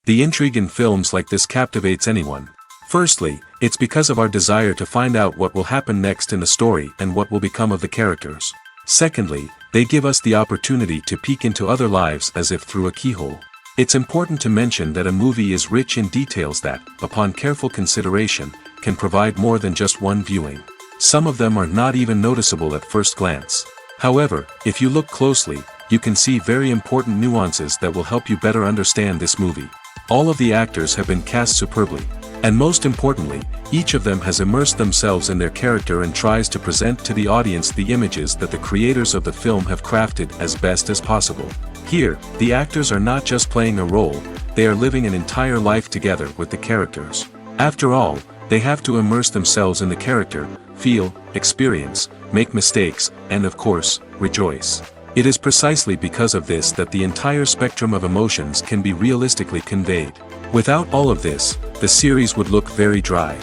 The intrigue in films like this captivates anyone. Firstly, it's because of our desire to find out what will happen next in the story and what will become of the characters. Secondly, they give us the opportunity to peek into other lives as if through a keyhole. It's important to mention that a movie is rich in details that, upon careful consideration, can provide more than just one viewing. Some of them are not even noticeable at first glance. However, if you look closely, you can see very important nuances that will help you better understand this movie. All of the actors have been cast superbly. And most importantly, each of them has immersed themselves in their character and tries to present to the audience the images that the creators of the film have crafted as best as possible. Here, the actors are not just playing a role, they are living an entire life together with the characters. After all, they have to immerse themselves in the character, feel, experience, make mistakes, and of course, rejoice. It is precisely because of this that the entire spectrum of emotions can be realistically conveyed. Without all of this, the series would look very dry.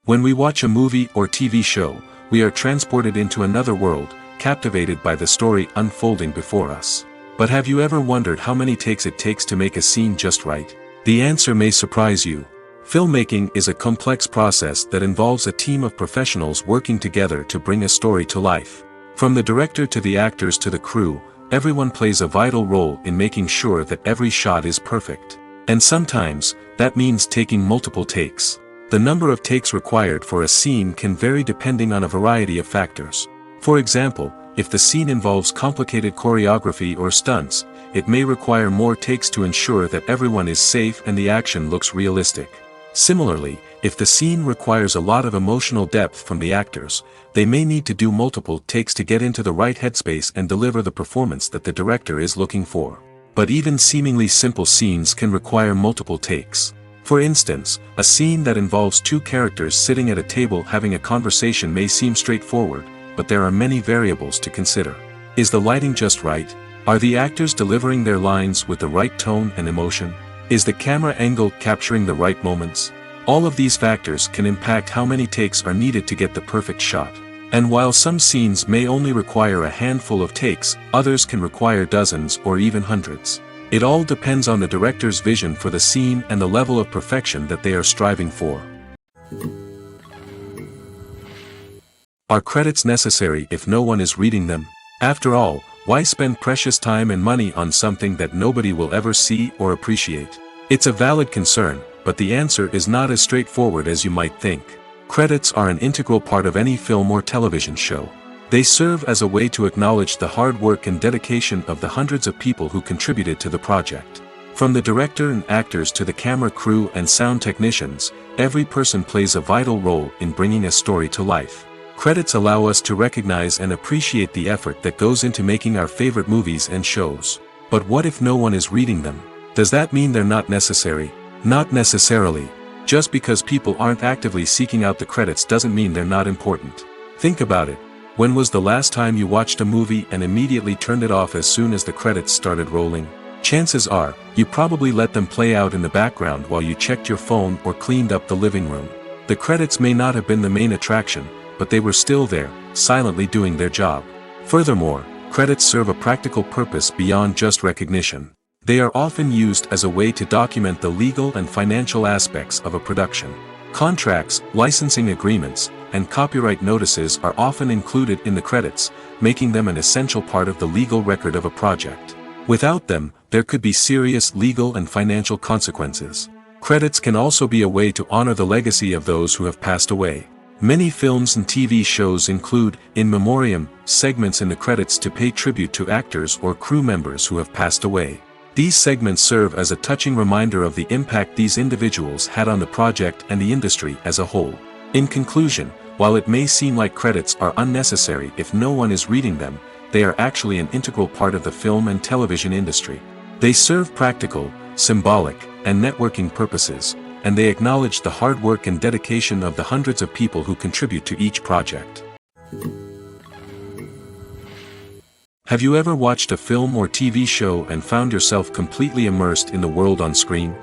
When we watch a movie or TV show, we are transported into another world, captivated by the story unfolding before us. But have you ever wondered how many takes it takes to make a scene just right? The answer may surprise you. Filmmaking is a complex process that involves a team of professionals working together to bring a story to life. From the director to the actors to the crew, everyone plays a vital role in making sure that every shot is perfect. And sometimes, that means taking multiple takes. The number of takes required for a scene can vary depending on a variety of factors. For example, if the scene involves complicated choreography or stunts, it may require more takes to ensure that everyone is safe and the action looks realistic. Similarly, if the scene requires a lot of emotional depth from the actors, they may need to do multiple takes to get into the right headspace and deliver the performance that the director is looking for. But even seemingly simple scenes can require multiple takes. For instance, a scene that involves two characters sitting at a table having a conversation may seem straightforward, but there are many variables to consider. Is the lighting just right? Are the actors delivering their lines with the right tone and emotion? Is the camera angle capturing the right moments? All of these factors can impact how many takes are needed to get the perfect shot. And while some scenes may only require a handful of takes, others can require dozens or even hundreds. It all depends on the director's vision for the scene and the level of perfection that they are striving for. Are credits necessary if no one is reading them? After all, why spend precious time and money on something that nobody will ever see or appreciate? It's a valid concern, but the answer is not as straightforward as you might think. Credits are an integral part of any film or television show. They serve as a way to acknowledge the hard work and dedication of the hundreds of people who contributed to the project. From the director and actors to the camera crew and sound technicians, every person plays a vital role in bringing a story to life. Credits allow us to recognize and appreciate the effort that goes into making our favorite movies and shows. But what if no one is reading them? Does that mean they're not necessary? Not necessarily. Just because people aren't actively seeking out the credits doesn't mean they're not important. Think about it. When was the last time you watched a movie and immediately turned it off as soon as the credits started rolling? Chances are, you probably let them play out in the background while you checked your phone or cleaned up the living room. The credits may not have been the main attraction, but they were still there, silently doing their job. Furthermore, credits serve a practical purpose beyond just recognition. They are often used as a way to document the legal and financial aspects of a production. Contracts, licensing agreements, and copyright notices are often included in the credits, making them an essential part of the legal record of a project. Without them, there could be serious legal and financial consequences. Credits can also be a way to honor the legacy of those who have passed away. Many films and TV shows include, in memoriam, segments in the credits to pay tribute to actors or crew members who have passed away. These segments serve as a touching reminder of the impact these individuals had on the project and the industry as a whole. In conclusion, while it may seem like credits are unnecessary if no one is reading them, they are actually an integral part of the film and television industry. They serve practical, symbolic, and networking purposes, and they acknowledge the hard work and dedication of the hundreds of people who contribute to each project. Have you ever watched a film or TV show and found yourself completely immersed in the world on screen?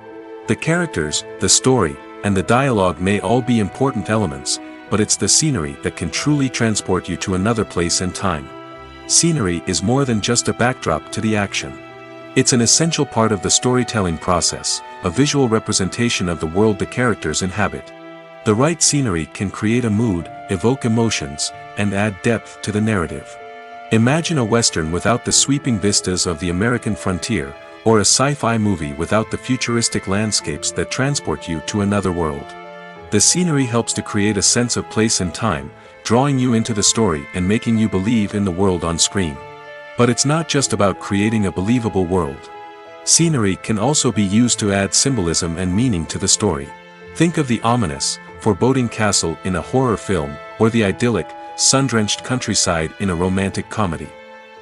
The characters, the story, and the dialogue may all be important elements, but it's the scenery that can truly transport you to another place and time. Scenery is more than just a backdrop to the action. It's an essential part of the storytelling process, a visual representation of the world the characters inhabit. The right scenery can create a mood, evoke emotions, and add depth to the narrative. Imagine a Western without the sweeping vistas of the American frontier, or a sci-fi movie without the futuristic landscapes that transport you to another world. The scenery helps to create a sense of place and time, drawing you into the story and making you believe in the world on screen. But it's not just about creating a believable world. Scenery can also be used to add symbolism and meaning to the story. Think of the ominous, foreboding castle in a horror film, or the idyllic, sun-drenched countryside in a romantic comedy.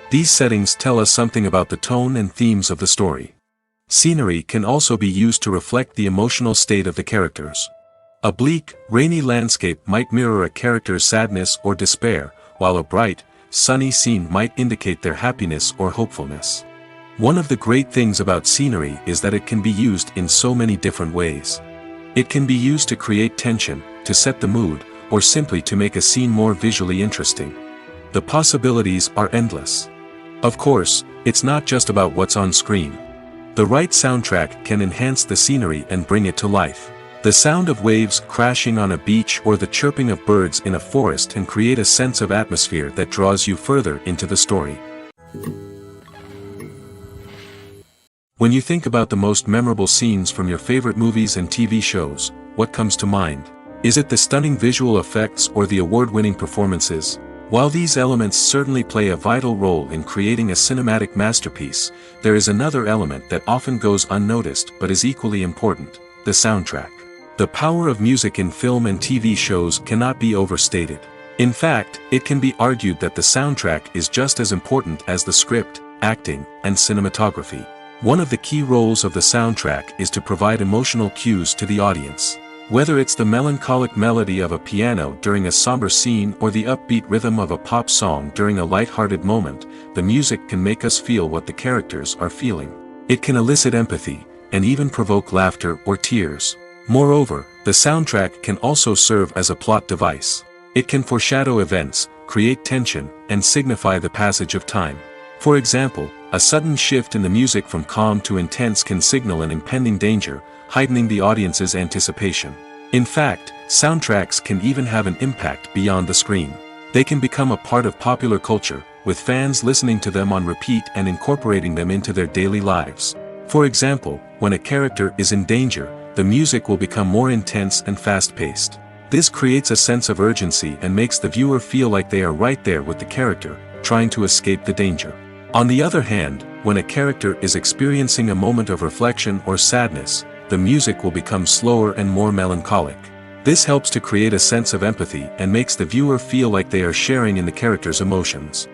These settings tell us something about the tone and themes of the story. Scenery can also be used to reflect the emotional state of the characters. A bleak, rainy landscape might mirror a character's sadness or despair, while a bright, sunny scene might indicate their happiness or hopefulness. One of the great things about scenery is that it can be used in so many different ways. It can be used to create tension, to set the mood, or simply to make a scene more visually interesting. The possibilities are endless. Of course, it's not just about what's on screen. The right soundtrack can enhance the scenery and bring it to life. The sound of waves crashing on a beach or the chirping of birds in a forest can create a sense of atmosphere that draws you further into the story. When you think about the most memorable scenes from your favorite movies and TV shows, what comes to mind? Is it the stunning visual effects or the award-winning performances? While these elements certainly play a vital role in creating a cinematic masterpiece, there is another element that often goes unnoticed but is equally important: the soundtrack. The power of music in film and TV shows cannot be overstated. In fact, it can be argued that the soundtrack is just as important as the script, acting, and cinematography. One of the key roles of the soundtrack is to provide emotional cues to the audience. Whether it's the melancholic melody of a piano during a somber scene or the upbeat rhythm of a pop song during a light-hearted moment, the music can make us feel what the characters are feeling. It can elicit empathy, and even provoke laughter or tears. Moreover, the soundtrack can also serve as a plot device. It can foreshadow events, create tension, and signify the passage of time. For example, a sudden shift in the music from calm to intense can signal an impending danger, heightening the audience's anticipation. In fact, soundtracks can even have an impact beyond the screen. They can become a part of popular culture, with fans listening to them on repeat and incorporating them into their daily lives. For example, when a character is in danger, the music will become more intense and fast-paced. This creates a sense of urgency and makes the viewer feel like they are right there with the character, trying to escape the danger. On the other hand, when a character is experiencing a moment of reflection or sadness, the music will become slower and more melancholic. This helps to create a sense of empathy and makes the viewer feel like they are sharing in the character's emotions.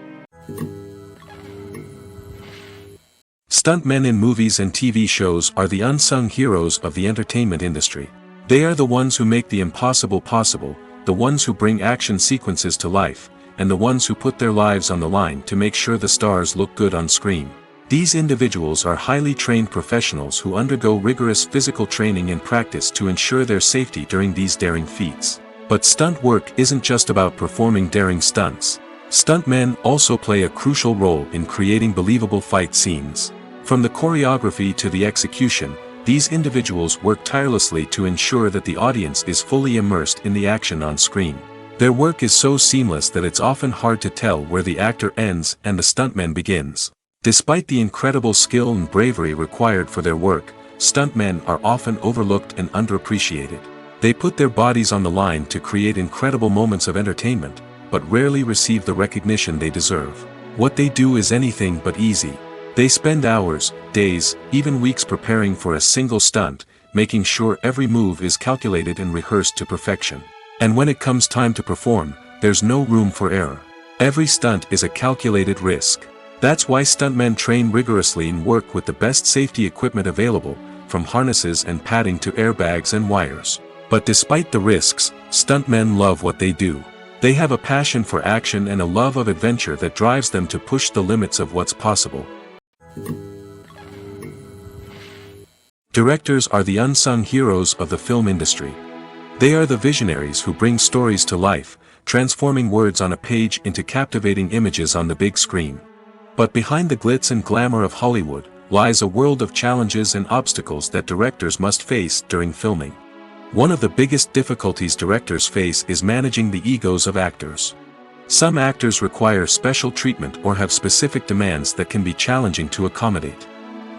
Stuntmen in movies and TV shows are the unsung heroes of the entertainment industry. They are the ones who make the impossible possible, the ones who bring action sequences to life, and the ones who put their lives on the line to make sure the stars look good on screen. These individuals are highly trained professionals who undergo rigorous physical training and practice to ensure their safety during these daring feats. But stunt work isn't just about performing daring stunts. Stuntmen also play a crucial role in creating believable fight scenes. From the choreography to the execution, these individuals work tirelessly to ensure that the audience is fully immersed in the action on screen. Their work is so seamless that it's often hard to tell where the actor ends and the stuntman begins. Despite the incredible skill and bravery required for their work, stuntmen are often overlooked and underappreciated. They put their bodies on the line to create incredible moments of entertainment, but rarely receive the recognition they deserve. What they do is anything but easy. They spend hours, days, even weeks preparing for a single stunt, making sure every move is calculated and rehearsed to perfection. And when it comes time to perform, there's no room for error. Every stunt is a calculated risk. That's why stuntmen train rigorously and work with the best safety equipment available, from harnesses and padding to airbags and wires. But despite the risks, stuntmen love what they do. They have a passion for action and a love of adventure that drives them to push the limits of what's possible. Directors are the unsung heroes of the film industry. They are the visionaries who bring stories to life, transforming words on a page into captivating images on the big screen. But behind the glitz and glamour of Hollywood, lies a world of challenges and obstacles that directors must face during filming. One of the biggest difficulties directors face is managing the egos of actors. Some actors require special treatment or have specific demands that can be challenging to accommodate.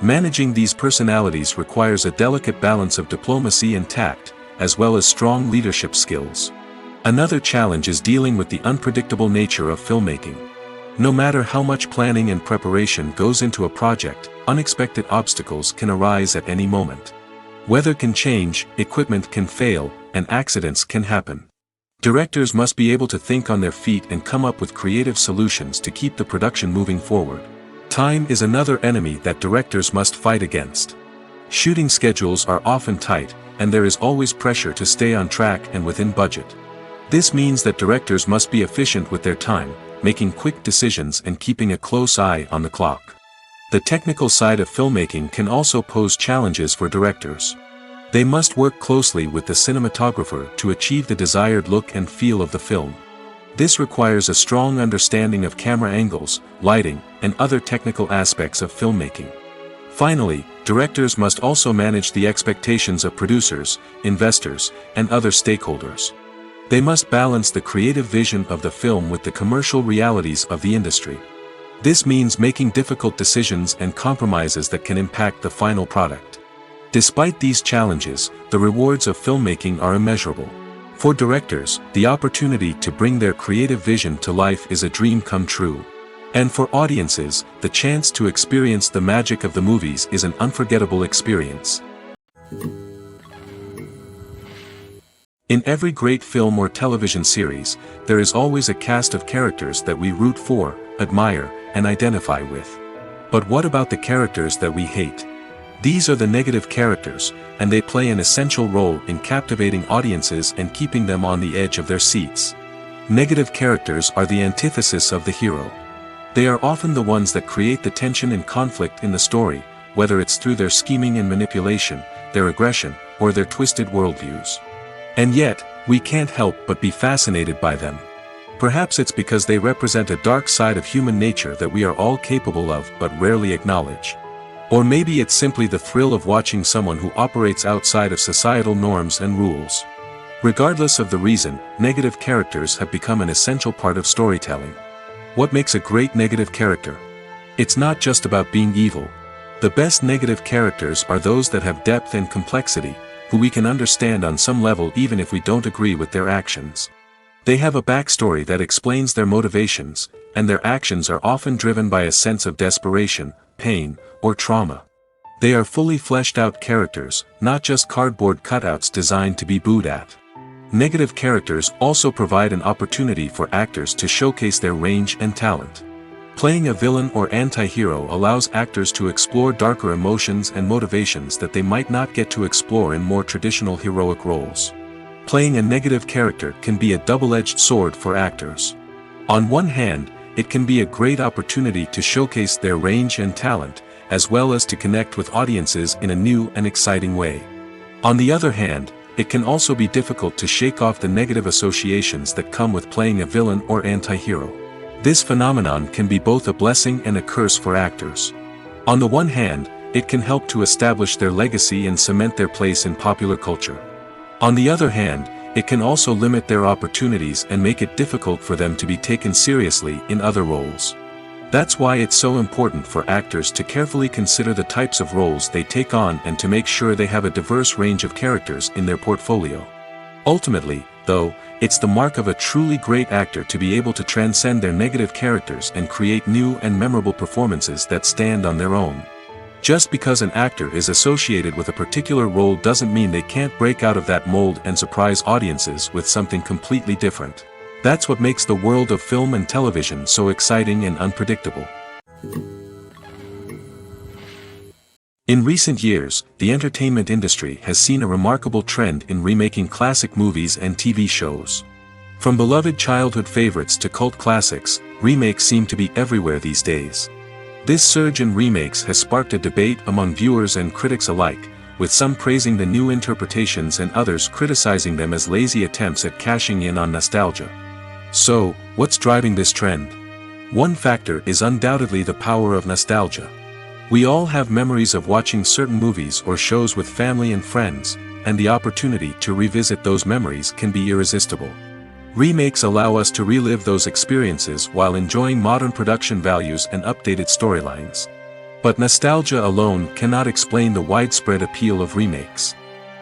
Managing these personalities requires a delicate balance of diplomacy and tact, as well as strong leadership skills. Another challenge is dealing with the unpredictable nature of filmmaking. No matter how much planning and preparation goes into a project, unexpected obstacles can arise at any moment. Weather can change, equipment can fail, and accidents can happen. Directors must be able to think on their feet and come up with creative solutions to keep the production moving forward. Time is another enemy that directors must fight against. Shooting schedules are often tight, and there is always pressure to stay on track and within budget. This means that directors must be efficient with their time, making quick decisions and keeping a close eye on the clock. The technical side of filmmaking can also pose challenges for directors. They must work closely with the cinematographer to achieve the desired look and feel of the film. This requires a strong understanding of camera angles, lighting, and other technical aspects of filmmaking. Finally, directors must also manage the expectations of producers, investors, and other stakeholders. They must balance the creative vision of the film with the commercial realities of the industry. This means making difficult decisions and compromises that can impact the final product. Despite these challenges, the rewards of filmmaking are immeasurable. For directors, the opportunity to bring their creative vision to life is a dream come true. And for audiences, the chance to experience the magic of the movies is an unforgettable experience. In every great film or television series, there is always a cast of characters that we root for, admire, and identify with. But what about the characters that we hate? These are the negative characters, and they play an essential role in captivating audiences and keeping them on the edge of their seats. Negative characters are the antithesis of the hero. They are often the ones that create the tension and conflict in the story, whether it's through their scheming and manipulation, their aggression, or their twisted worldviews. And yet, we can't help but be fascinated by them. Perhaps it's because they represent a dark side of human nature that we are all capable of but rarely acknowledge. Or maybe it's simply the thrill of watching someone who operates outside of societal norms and rules. Regardless of the reason, negative characters have become an essential part of storytelling. What makes a great negative character? It's not just about being evil. The best negative characters are those that have depth and complexity, who we can understand on some level even if we don't agree with their actions. They have a backstory that explains their motivations, and their actions are often driven by a sense of desperation, pain, or trauma. They are fully fleshed out characters, not just cardboard cutouts designed to be booed at. Negative characters also provide an opportunity for actors to showcase their range and talent. Playing a villain or anti-hero allows actors to explore darker emotions and motivations that they might not get to explore in more traditional heroic roles. Playing a negative character can be a double-edged sword for actors. On one hand, it can be a great opportunity to showcase their range and talent, as well as to connect with audiences in a new and exciting way. On the other hand, it can also be difficult to shake off the negative associations that come with playing a villain or anti-hero. This phenomenon can be both a blessing and a curse for actors. On the one hand, it can help to establish their legacy and cement their place in popular culture. On the other hand, it can also limit their opportunities and make it difficult for them to be taken seriously in other roles. That's why it's so important for actors to carefully consider the types of roles they take on and to make sure they have a diverse range of characters in their portfolio. Ultimately, though, it's the mark of a truly great actor to be able to transcend their negative characters and create new and memorable performances that stand on their own. Just because an actor is associated with a particular role doesn't mean they can't break out of that mold and surprise audiences with something completely different. That's what makes the world of film and television so exciting and unpredictable. In recent years, the entertainment industry has seen a remarkable trend in remaking classic movies and TV shows. From beloved childhood favorites to cult classics, remakes seem to be everywhere these days. This surge in remakes has sparked a debate among viewers and critics alike, with some praising the new interpretations and others criticizing them as lazy attempts at cashing in on nostalgia. So, what's driving this trend? One factor is undoubtedly the power of nostalgia. We all have memories of watching certain movies or shows with family and friends, and the opportunity to revisit those memories can be irresistible. Remakes allow us to relive those experiences while enjoying modern production values and updated storylines. But nostalgia alone cannot explain the widespread appeal of remakes.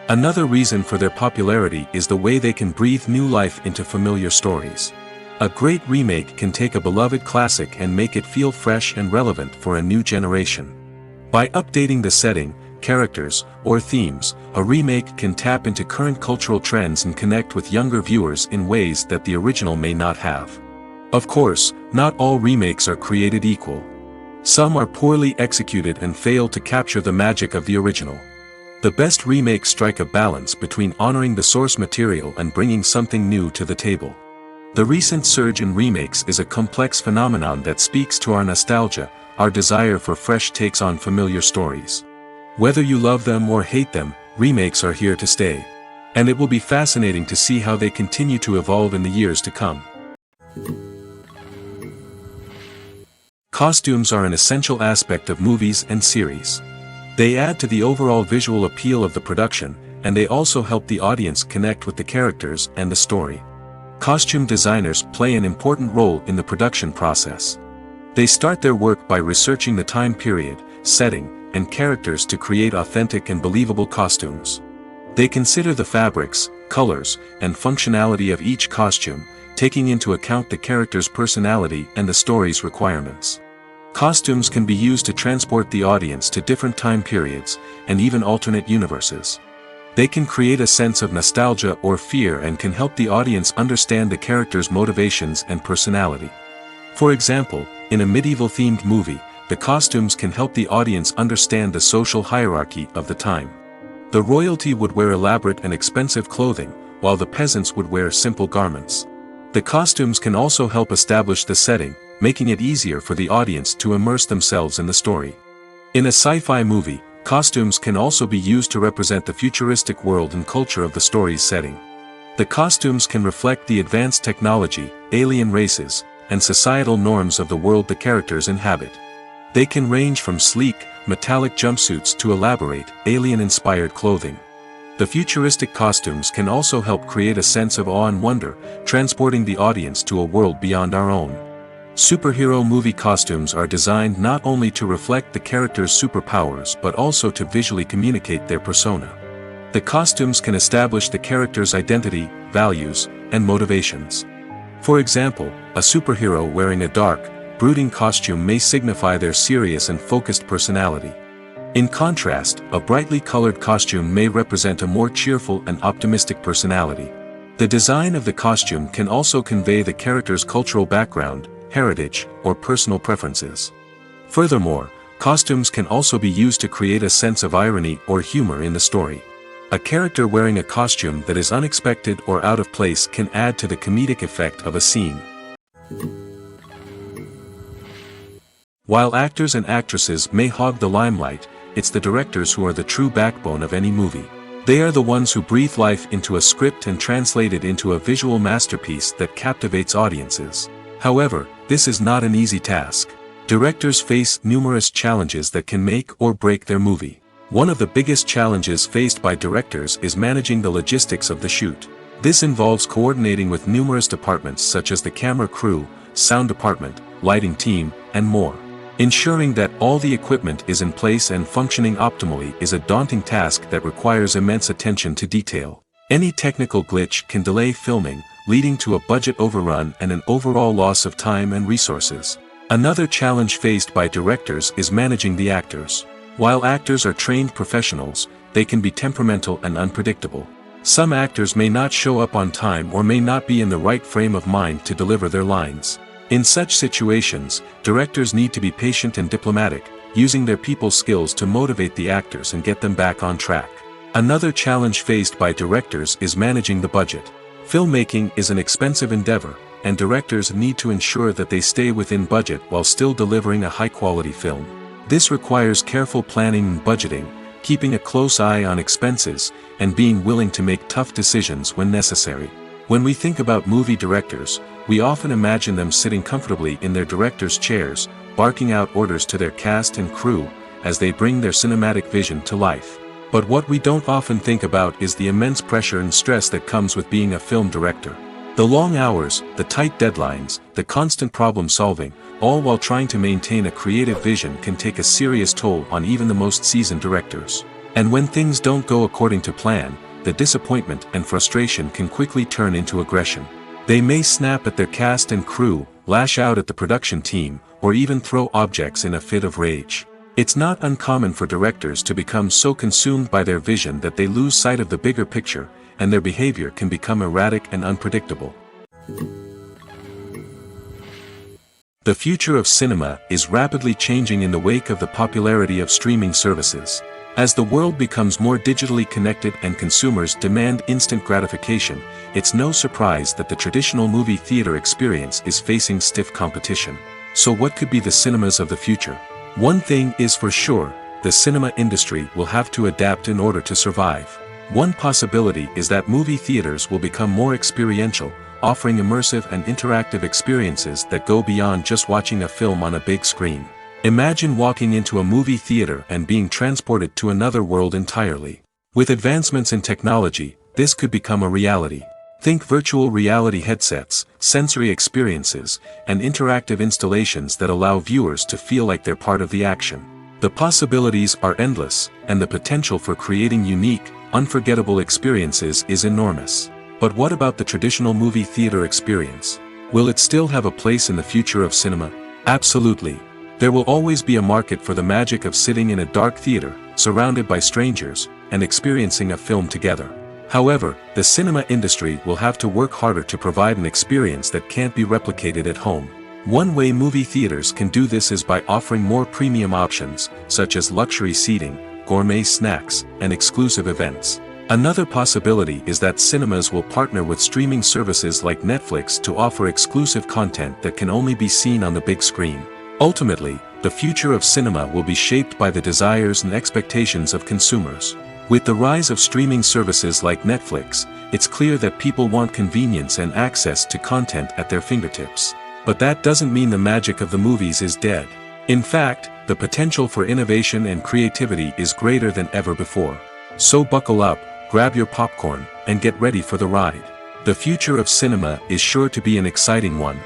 Another reason for their popularity is the way they can breathe new life into familiar stories. A great remake can take a beloved classic and make it feel fresh and relevant for a new generation. By updating the setting, characters, or themes, a remake can tap into current cultural trends and connect with younger viewers in ways that the original may not have. Of course, not all remakes are created equal. Some are poorly executed and fail to capture the magic of the original. The best remakes strike a balance between honoring the source material and bringing something new to the table. The recent surge in remakes is a complex phenomenon that speaks to our nostalgia, our desire for fresh takes on familiar stories. Whether you love them or hate them, remakes are here to stay. And it will be fascinating to see how they continue to evolve in the years to come. Costumes are an essential aspect of movies and series. They add to the overall visual appeal of the production, and they also help the audience connect with the characters and the story. Costume designers play an important role in the production process. They start their work by researching the time period, setting, and characters to create authentic and believable costumes. They consider the fabrics, colors, and functionality of each costume, taking into account the character's personality and the story's requirements. Costumes can be used to transport the audience to different time periods, and even alternate universes. They can create a sense of nostalgia or fear and can help the audience understand the character's motivations and personality. For example, in a medieval-themed movie, the costumes can help the audience understand the social hierarchy of the time. The royalty would wear elaborate and expensive clothing, while the peasants would wear simple garments. The costumes can also help establish the setting, making it easier for the audience to immerse themselves in the story. In a sci-fi movie, costumes can also be used to represent the futuristic world and culture of the story's setting. The costumes can reflect the advanced technology, alien races, and societal norms of the world the characters inhabit. They can range from sleek, metallic jumpsuits to elaborate, alien-inspired clothing. The futuristic costumes can also help create a sense of awe and wonder, transporting the audience to a world beyond our own. Superhero movie costumes are designed not only to reflect the character's superpowers but also to visually communicate their persona. The costumes can establish the character's identity, values, and motivations. For example, a superhero wearing a dark, brooding costume may signify their serious and focused personality. In contrast, a brightly colored costume may represent a more cheerful and optimistic personality. The design of the costume can also convey the character's cultural background, heritage, or personal preferences. Furthermore, costumes can also be used to create a sense of irony or humor in the story. A character wearing a costume that is unexpected or out of place can add to the comedic effect of a scene. While actors and actresses may hog the limelight, it's the directors who are the true backbone of any movie. They are the ones who breathe life into a script and translate it into a visual masterpiece that captivates audiences. However, this is not an easy task. Directors face numerous challenges that can make or break their movie. One of the biggest challenges faced by directors is managing the logistics of the shoot. This involves coordinating with numerous departments such as the camera crew, sound department, lighting team, and more. Ensuring that all the equipment is in place and functioning optimally is a daunting task that requires immense attention to detail. Any technical glitch can delay filming, leading to a budget overrun and an overall loss of time and resources. Another challenge faced by directors is managing the actors. While actors are trained professionals, they can be temperamental and unpredictable. Some actors may not show up on time or may not be in the right frame of mind to deliver their lines. In such situations, directors need to be patient and diplomatic, using their people skills to motivate the actors and get them back on track. Another challenge faced by directors is managing the budget. Filmmaking is an expensive endeavor, and directors need to ensure that they stay within budget while still delivering a high-quality film. This requires careful planning and budgeting, keeping a close eye on expenses, and being willing to make tough decisions when necessary. When we think about movie directors, we often imagine them sitting comfortably in their director's chairs, barking out orders to their cast and crew, as they bring their cinematic vision to life. But what we don't often think about is the immense pressure and stress that comes with being a film director. The long hours, the tight deadlines, the constant problem solving, all while trying to maintain a creative vision can take a serious toll on even the most seasoned directors. And when things don't go according to plan, the disappointment and frustration can quickly turn into aggression. They may snap at their cast and crew, lash out at the production team, or even throw objects in a fit of rage. It's not uncommon for directors to become so consumed by their vision that they lose sight of the bigger picture, and their behavior can become erratic and unpredictable. The future of cinema is rapidly changing in the wake of the popularity of streaming services. As the world becomes more digitally connected and consumers demand instant gratification, it's no surprise that the traditional movie theater experience is facing stiff competition. So what could be the cinemas of the future? One thing is for sure, the cinema industry will have to adapt in order to survive. One possibility is that movie theaters will become more experiential, offering immersive and interactive experiences that go beyond just watching a film on a big screen. Imagine walking into a movie theater and being transported to another world entirely. With advancements in technology, this could become a reality. Think virtual reality headsets, sensory experiences, and interactive installations that allow viewers to feel like they're part of the action. The possibilities are endless, and the potential for creating unique, unforgettable experiences is enormous. But what about the traditional movie theater experience? Will it still have a place in the future of cinema? Absolutely. There will always be a market for the magic of sitting in a dark theater, surrounded by strangers, and experiencing a film together. However, the cinema industry will have to work harder to provide an experience that can't be replicated at home. One way movie theaters can do this is by offering more premium options, such as luxury seating, gourmet snacks, and exclusive events. Another possibility is that cinemas will partner with streaming services like Netflix to offer exclusive content that can only be seen on the big screen. Ultimately, the future of cinema will be shaped by the desires and expectations of consumers. With the rise of streaming services like Netflix, it's clear that people want convenience and access to content at their fingertips. But that doesn't mean the magic of the movies is dead. In fact, the potential for innovation and creativity is greater than ever before. So buckle up, grab your popcorn, and get ready for the ride. The future of cinema is sure to be an exciting one.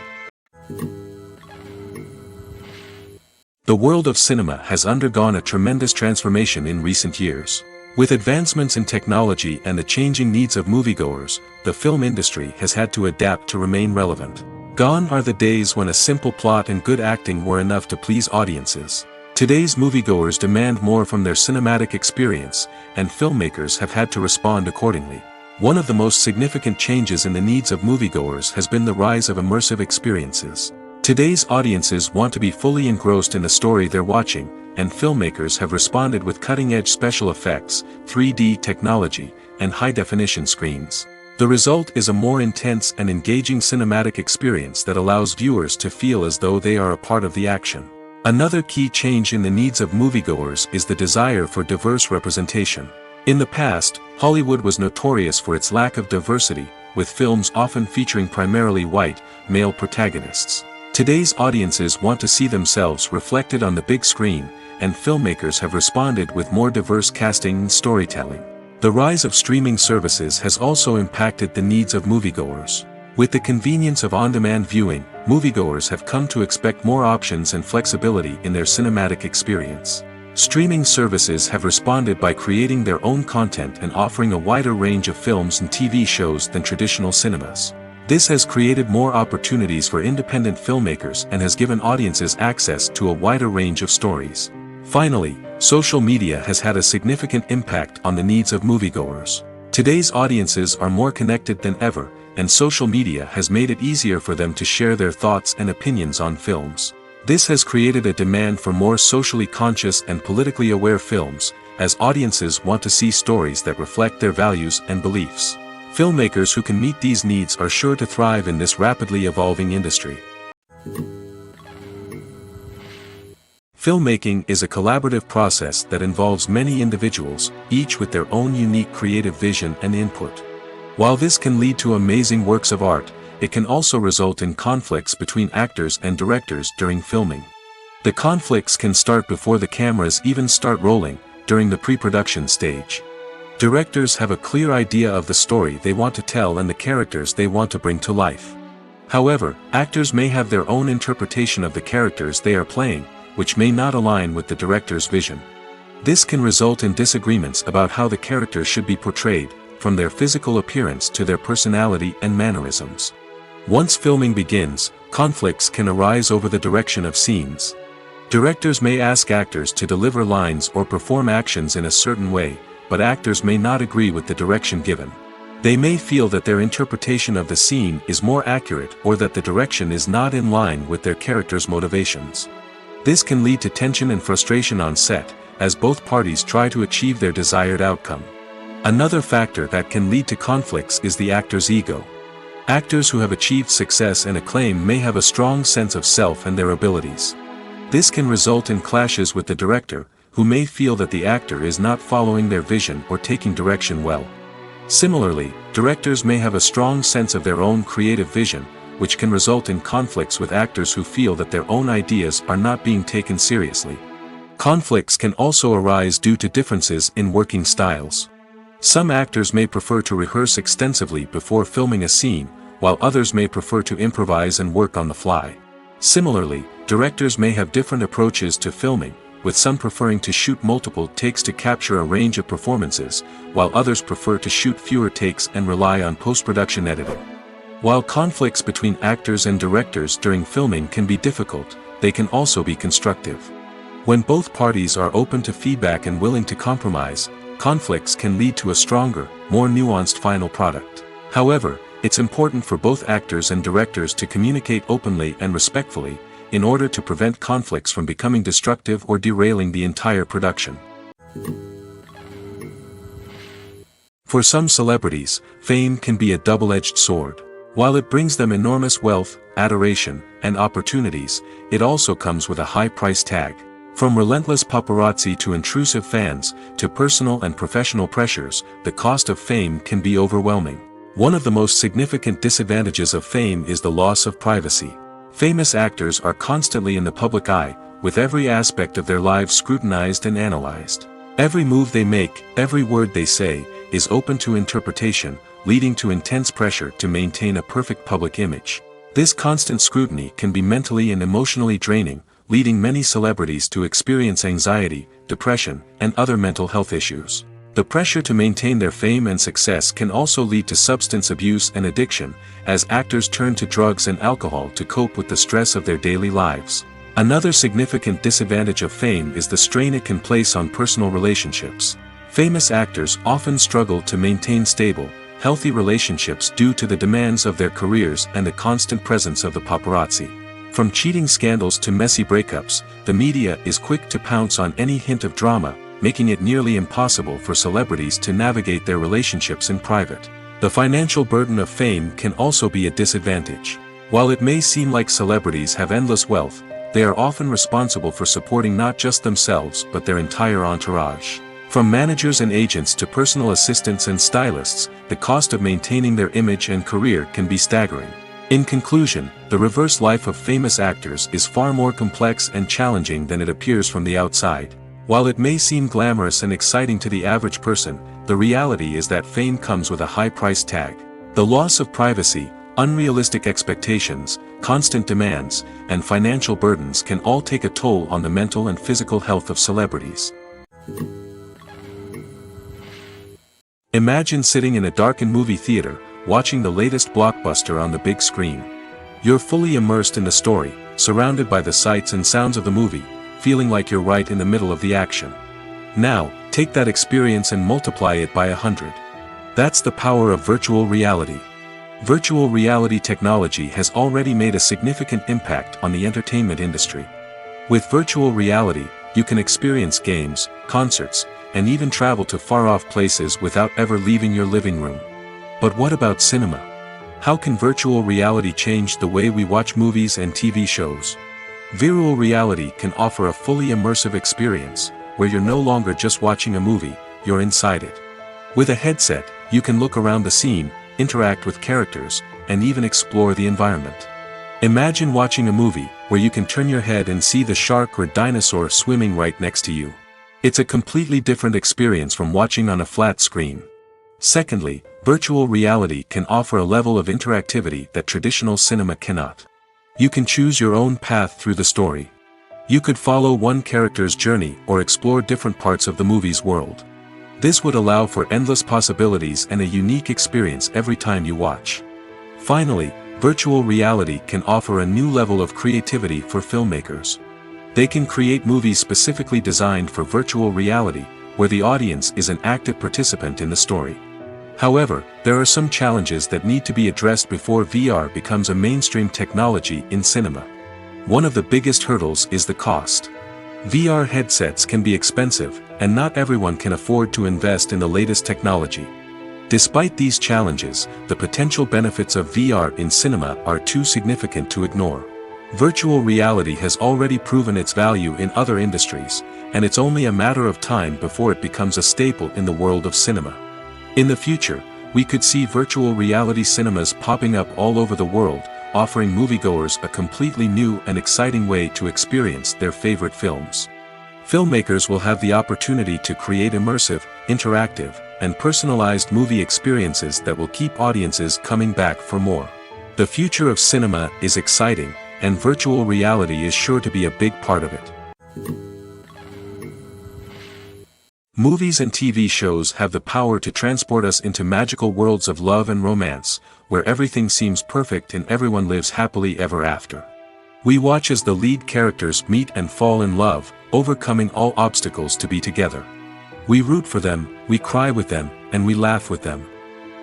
The world of cinema has undergone a tremendous transformation in recent years. With advancements in technology and the changing needs of moviegoers, the film industry has had to adapt to remain relevant. Gone are the days when a simple plot and good acting were enough to please audiences. Today's moviegoers demand more from their cinematic experience, and filmmakers have had to respond accordingly. One of the most significant changes in the needs of moviegoers has been the rise of immersive experiences. Today's audiences want to be fully engrossed in the story they're watching, and filmmakers have responded with cutting-edge special effects, 3D technology, and high-definition screens. The result is a more intense and engaging cinematic experience that allows viewers to feel as though they are a part of the action. Another key change in the needs of moviegoers is the desire for diverse representation. In the past, Hollywood was notorious for its lack of diversity, with films often featuring primarily white, male protagonists. Today's audiences want to see themselves reflected on the big screen, and filmmakers have responded with more diverse casting and storytelling. The rise of streaming services has also impacted the needs of moviegoers. With the convenience of on-demand viewing, moviegoers have come to expect more options and flexibility in their cinematic experience. Streaming services have responded by creating their own content and offering a wider range of films and TV shows than traditional cinemas. This has created more opportunities for independent filmmakers and has given audiences access to a wider range of stories. Finally, social media has had a significant impact on the needs of moviegoers. Today's audiences are more connected than ever, and social media has made it easier for them to share their thoughts and opinions on films. This has created a demand for more socially conscious and politically aware films, as audiences want to see stories that reflect their values and beliefs. Filmmakers who can meet these needs are sure to thrive in this rapidly evolving industry. Filmmaking is a collaborative process that involves many individuals, each with their own unique creative vision and input. While this can lead to amazing works of art, it can also result in conflicts between actors and directors during filming. The conflicts can start before the cameras even start rolling, during the pre-production stage. Directors have a clear idea of the story they want to tell and the characters they want to bring to life. However, actors may have their own interpretation of the characters they are playing, which may not align with the director's vision. This can result in disagreements about how the characters should be portrayed, from their physical appearance to their personality and mannerisms. Once filming begins, conflicts can arise over the direction of scenes. Directors may ask actors to deliver lines or perform actions in a certain way, but actors may not agree with the direction given. They may feel that their interpretation of the scene is more accurate or that the direction is not in line with their character's motivations. This can lead to tension and frustration on set, as both parties try to achieve their desired outcome. Another factor that can lead to conflicts is the actor's ego. Actors who have achieved success and acclaim may have a strong sense of self and their abilities. This can result in clashes with the director, who may feel that the actor is not following their vision or taking direction well. Similarly, directors may have a strong sense of their own creative vision, which can result in conflicts with actors who feel that their own ideas are not being taken seriously. Conflicts can also arise due to differences in working styles. Some actors may prefer to rehearse extensively before filming a scene, while others may prefer to improvise and work on the fly. Similarly, directors may have different approaches to filming, with some preferring to shoot multiple takes to capture a range of performances, while others prefer to shoot fewer takes and rely on post-production editing. While conflicts between actors and directors during filming can be difficult, they can also be constructive. When both parties are open to feedback and willing to compromise, conflicts can lead to a stronger, more nuanced final product. However, it's important for both actors and directors to communicate openly and respectfully, in order to prevent conflicts from becoming destructive or derailing the entire production. For some celebrities, fame can be a double-edged sword. While it brings them enormous wealth, adoration, and opportunities, it also comes with a high price tag. From relentless paparazzi to intrusive fans, to personal and professional pressures, the cost of fame can be overwhelming. One of the most significant disadvantages of fame is the loss of privacy. Famous actors are constantly in the public eye, with every aspect of their lives scrutinized and analyzed. Every move they make, every word they say, is open to interpretation, leading to intense pressure to maintain a perfect public image. This constant scrutiny can be mentally and emotionally draining, leading many celebrities to experience anxiety, depression, and other mental health issues. The pressure to maintain their fame and success can also lead to substance abuse and addiction, as actors turn to drugs and alcohol to cope with the stress of their daily lives. Another significant disadvantage of fame is the strain it can place on personal relationships. Famous actors often struggle to maintain stable, healthy relationships due to the demands of their careers and the constant presence of the paparazzi. From cheating scandals to messy breakups, the media is quick to pounce on any hint of drama, making it nearly impossible for celebrities to navigate their relationships in private. The financial burden of fame can also be a disadvantage. While it may seem like celebrities have endless wealth, they are often responsible for supporting not just themselves but their entire entourage. From managers and agents to personal assistants and stylists, the cost of maintaining their image and career can be staggering. In conclusion, the reverse life of famous actors is far more complex and challenging than it appears from the outside. While it may seem glamorous and exciting to the average person, the reality is that fame comes with a high price tag. The loss of privacy, unrealistic expectations, constant demands, and financial burdens can all take a toll on the mental and physical health of celebrities. Imagine sitting in a darkened movie theater, watching the latest blockbuster on the big screen. You're fully immersed in the story, surrounded by the sights and sounds of the movie, feeling like you're right in the middle of the action. Now, take that experience and multiply it by 100. That's the power of virtual reality. Virtual reality technology has already made a significant impact on the entertainment industry. With virtual reality, you can experience games, concerts, and even travel to far-off places without ever leaving your living room. But what about cinema? How can virtual reality change the way we watch movies and TV shows? Virtual reality can offer a fully immersive experience, where you're no longer just watching a movie, you're inside it. With a headset, you can look around the scene, interact with characters, and even explore the environment. Imagine watching a movie where you can turn your head and see the shark or dinosaur swimming right next to you. It's a completely different experience from watching on a flat screen. Secondly, virtual reality can offer a level of interactivity that traditional cinema cannot. You can choose your own path through the story. You could follow one character's journey or explore different parts of the movie's world. This would allow for endless possibilities and a unique experience every time you watch. Finally, virtual reality can offer a new level of creativity for filmmakers. They can create movies specifically designed for virtual reality, where the audience is an active participant in the story. However, there are some challenges that need to be addressed before VR becomes a mainstream technology in cinema. One of the biggest hurdles is the cost. VR headsets can be expensive, and not everyone can afford to invest in the latest technology. Despite these challenges, the potential benefits of VR in cinema are too significant to ignore. Virtual reality has already proven its value in other industries, and it's only a matter of time before it becomes a staple in the world of cinema. In the future, we could see virtual reality cinemas popping up all over the world, offering moviegoers a completely new and exciting way to experience their favorite films. Filmmakers will have the opportunity to create immersive, interactive, and personalized movie experiences that will keep audiences coming back for more. The future of cinema is exciting, and virtual reality is sure to be a big part of it. Movies and TV shows have the power to transport us into magical worlds of love and romance, where everything seems perfect and everyone lives happily ever after. We watch as the lead characters meet and fall in love, overcoming all obstacles to be together. We root for them, we cry with them, and we laugh with them.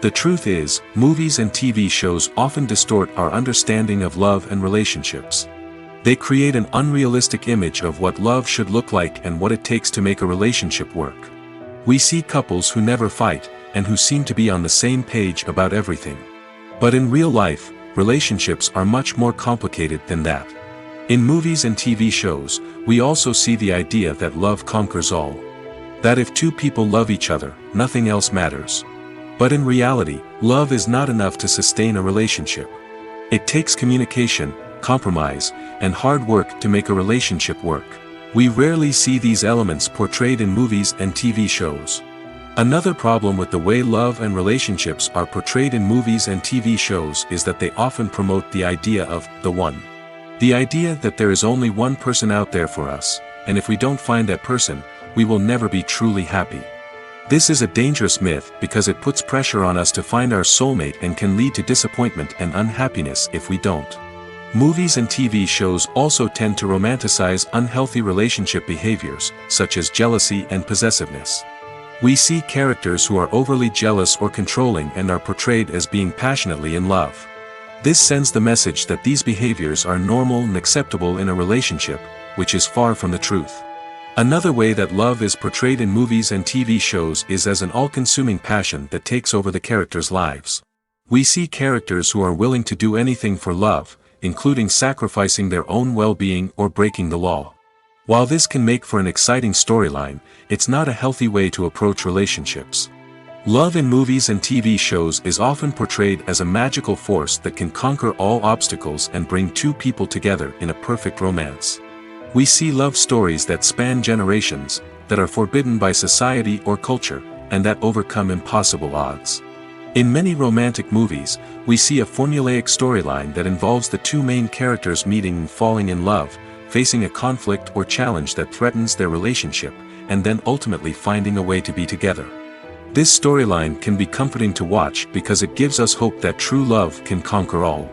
The truth is, movies and TV shows often distort our understanding of love and relationships. They create an unrealistic image of what love should look like and what it takes to make a relationship work. We see couples who never fight, and who seem to be on the same page about everything. But in real life, relationships are much more complicated than that. In movies and TV shows, we also see the idea that love conquers all. That if two people love each other, nothing else matters. But in reality, love is not enough to sustain a relationship. It takes communication, compromise, and hard work to make a relationship work. We rarely see these elements portrayed in movies and TV shows. Another problem with the way love and relationships are portrayed in movies and TV shows is that they often promote the idea of the one. The idea that there is only one person out there for us, and if we don't find that person, we will never be truly happy. This is a dangerous myth because it puts pressure on us to find our soulmate and can lead to disappointment and unhappiness if we don't. Movies and TV shows also tend to romanticize unhealthy relationship behaviors, such as jealousy and possessiveness. We see characters who are overly jealous or controlling and are portrayed as being passionately in love. This sends the message that these behaviors are normal and acceptable in a relationship, which is far from the truth. Another way that love is portrayed in movies and TV shows is as an all-consuming passion that takes over the characters' lives. We see characters who are willing to do anything for love, including sacrificing their own well-being or breaking the law. While this can make for an exciting storyline, it's not a healthy way to approach relationships. Love in movies and TV shows is often portrayed as a magical force that can conquer all obstacles and bring two people together in a perfect romance. We see love stories that span generations, that are forbidden by society or culture, and that overcome impossible odds. In many romantic movies, we see a formulaic storyline that involves the two main characters meeting and falling in love, facing a conflict or challenge that threatens their relationship, and then ultimately finding a way to be together. This storyline can be comforting to watch because it gives us hope that true love can conquer all.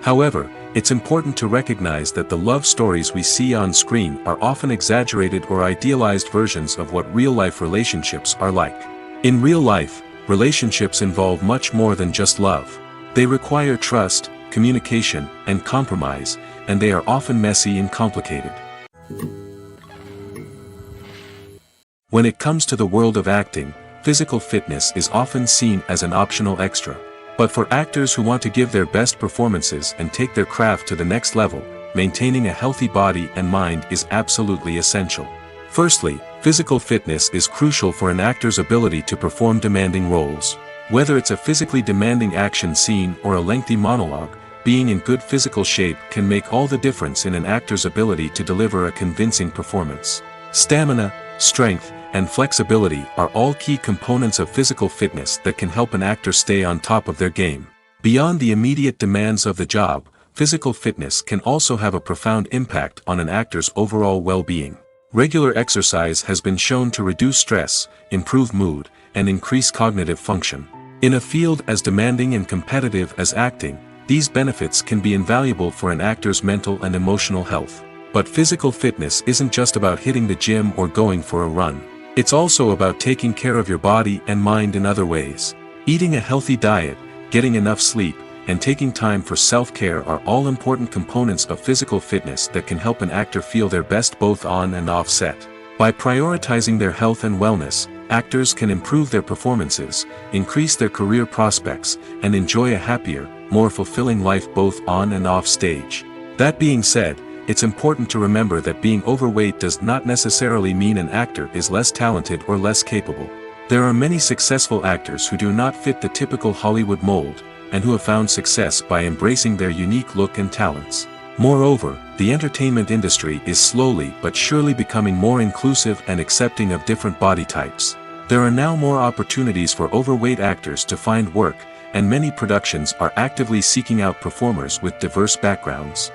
However, it's important to recognize that the love stories we see on screen are often exaggerated or idealized versions of what real-life relationships are like. In real life, relationships involve much more than just love. They require trust, communication, and compromise, and they are often messy and complicated. When it comes to the world of acting, physical fitness is often seen as an optional extra. But for actors who want to give their best performances and take their craft to the next level, maintaining a healthy body and mind is absolutely essential. Firstly, physical fitness is crucial for an actor's ability to perform demanding roles. Whether it's a physically demanding action scene or a lengthy monologue, being in good physical shape can make all the difference in an actor's ability to deliver a convincing performance. Stamina, strength, and flexibility are all key components of physical fitness that can help an actor stay on top of their game. Beyond the immediate demands of the job, physical fitness can also have a profound impact on an actor's overall well-being. Regular exercise has been shown to reduce stress, improve mood, and increase cognitive function. In a field as demanding and competitive as acting, these benefits can be invaluable for an actor's mental and emotional health. But physical fitness isn't just about hitting the gym or going for a run. It's also about taking care of your body and mind in other ways. Eating a healthy diet, getting enough sleep, and taking time for self-care are all important components of physical fitness that can help an actor feel their best both on and off set. By prioritizing their health and wellness, actors can improve their performances, increase their career prospects, and enjoy a happier, more fulfilling life both on and off stage. That being said, it's important to remember that being overweight does not necessarily mean an actor is less talented or less capable. There are many successful actors who do not fit the typical Hollywood mold, and who have found success by embracing their unique look and talents. Moreover, the entertainment industry is slowly but surely becoming more inclusive and accepting of different body types. There are now more opportunities for overweight actors to find work, and many productions are actively seeking out performers with diverse backgrounds.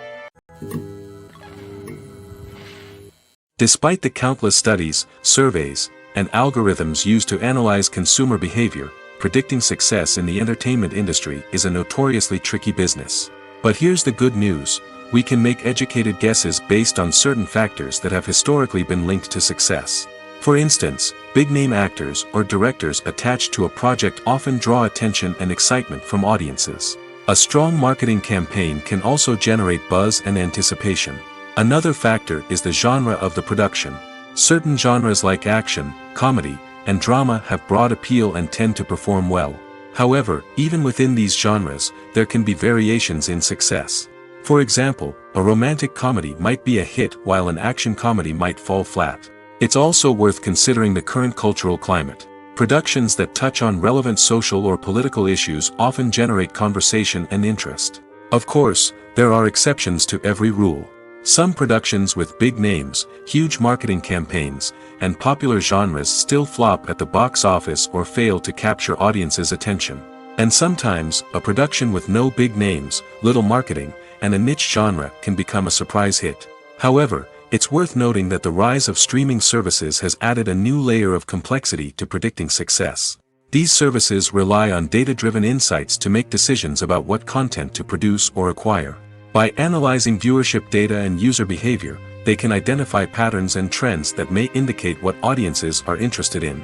Despite the countless studies, surveys, and algorithms used to analyze consumer behavior, predicting success in the entertainment industry is a notoriously tricky business. But here's the good news: we can make educated guesses based on certain factors that have historically been linked to success. For instance, big-name actors or directors attached to a project often draw attention and excitement from audiences. A strong marketing campaign can also generate buzz and anticipation. Another factor is the genre of the production. Certain genres like action, comedy, and drama have broad appeal and tend to perform well. However, even within these genres, there can be variations in success. For example, a romantic comedy might be a hit while an action comedy might fall flat. It's also worth considering the current cultural climate. Productions that touch on relevant social or political issues often generate conversation and interest. Of course, there are exceptions to every rule. Some productions with big names, huge marketing campaigns, and popular genres still flop at the box office or fail to capture audiences' attention. And sometimes, a production with no big names, little marketing, and a niche genre can become a surprise hit. However, it's worth noting that the rise of streaming services has added a new layer of complexity to predicting success. These services rely on data-driven insights to make decisions about what content to produce or acquire. By analyzing viewership data and user behavior, they can identify patterns and trends that may indicate what audiences are interested in.